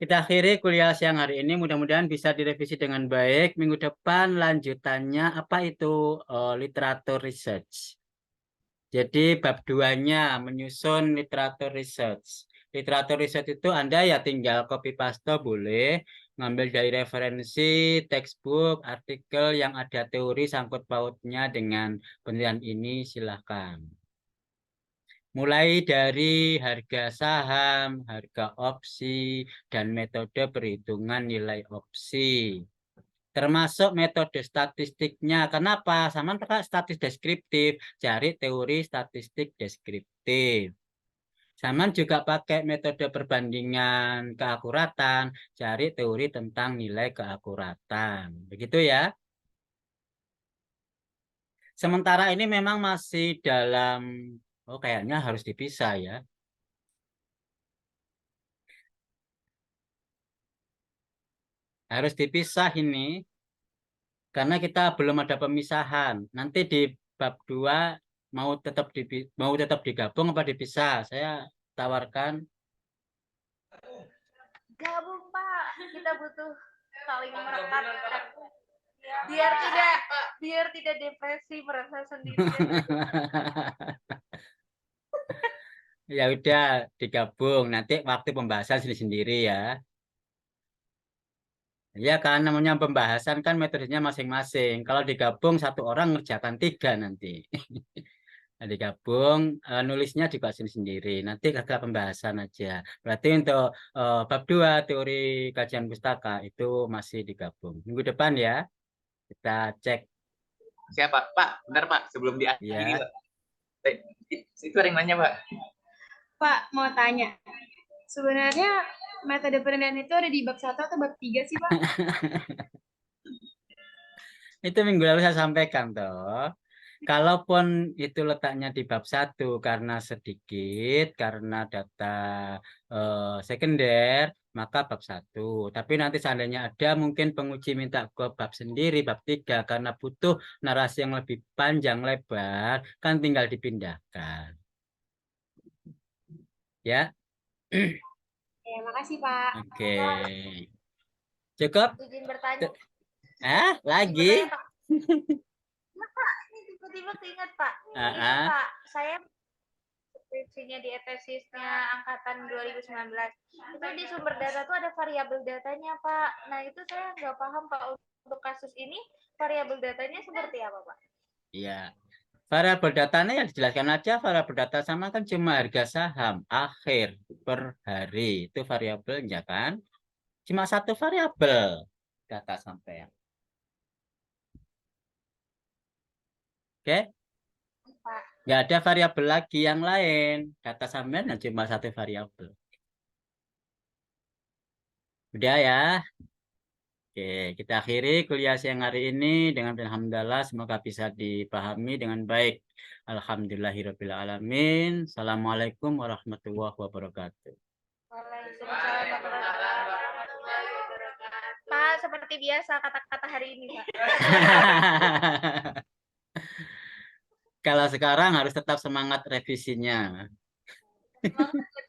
A: Kita akhiri kuliah siang hari ini. Mudah-mudahan bisa direvisi dengan baik. Minggu depan lanjutannya apa itu? Literatur research. Jadi bab 2-nya menyusun literatur research. Literatur research itu Anda ya tinggal copy paste boleh, ngambil dari referensi, textbook, artikel yang ada teori sangkut pautnya dengan penelitian ini silahkan. Mulai dari harga saham, harga opsi, dan metode perhitungan nilai opsi. Termasuk metode statistiknya. Kenapa? Sama pakai statistik deskriptif. Cari teori statistik deskriptif. Sama juga pakai metode perbandingan keakuratan. Cari teori tentang nilai keakuratan. Begitu ya. Sementara ini memang masih dalam, oh kayaknya harus dipisah ya. Harus dipisah ini. Karena kita belum ada pemisahan. Nanti di bab 2 mau tetap digabung apa dipisah? Saya tawarkan
H: Gabung, Pak. Kita butuh saling merekat. Biar tidak depresi merasa sendirian.
A: ya udah digabung. Nanti waktu pembahasan sendiri-sendiri ya. Ya kan namanya pembahasan kan metodenya masing-masing. Kalau digabung satu orang ngerjakan 3 nanti. Nah, digabung nulisnya juga sendiri. Nanti kakak pembahasan aja. Berarti untuk bab 2 teori kajian pustaka itu masih digabung. Minggu depan ya kita cek
E: Siapa? Pak, benar Pak, sebelum diakhiri
A: Ya.
E: Pak. Itu ada yang nanya Pak.
I: Pak, mau tanya. Sebenarnya metode penilaian itu ada di bab 1 atau bab 3 sih, Pak?
A: Itu minggu lalu saya sampaikan toh. Kalaupun itu letaknya di bab 1 karena sedikit, karena data sekunder, maka bab 1. Tapi nanti seandainya ada mungkin penguji minta ke bab sendiri, bab 3, karena butuh narasi yang lebih panjang lebar, kan tinggal dipindahkan. Ya.
I: Ya, makasih, Pak.
A: Oke. Cukup?
H: Izin bertanya.
A: Lagi?
H: Izin bertanya, Pak. Nah, Pak, ini tiba-tiba keinget Pak. Ini Pak, saya skripsinya di ETSIS-nya angkatan 2019. Itu di sumber data tuh ada variabel datanya, Pak. Nah, itu saya nggak paham, Pak. Untuk kasus ini, variabel datanya seperti apa, Pak?
A: Iya. Variabel datanya yang dijelaskan aja, variabel data sama kan cuma harga saham akhir per hari. Itu variabelnya kan. Cuma satu variabel data sampai. Oke? Nggak ada variabel lagi yang lain. Data sampean cuma satu variabel. Udah ya. Oke, kita akhiri kuliah siang hari ini dengan alhamdulillah semoga bisa dipahami dengan baik. Alhamdulillahirrabbilalamin. Assalamualaikum warahmatullahi wabarakatuh.
H: Waalaikumsalam warahmatullahi wabarakatuh. Pak, seperti biasa kata-kata hari ini, Pak.
A: Kalau sekarang harus tetap semangat revisinya.
H: Semangat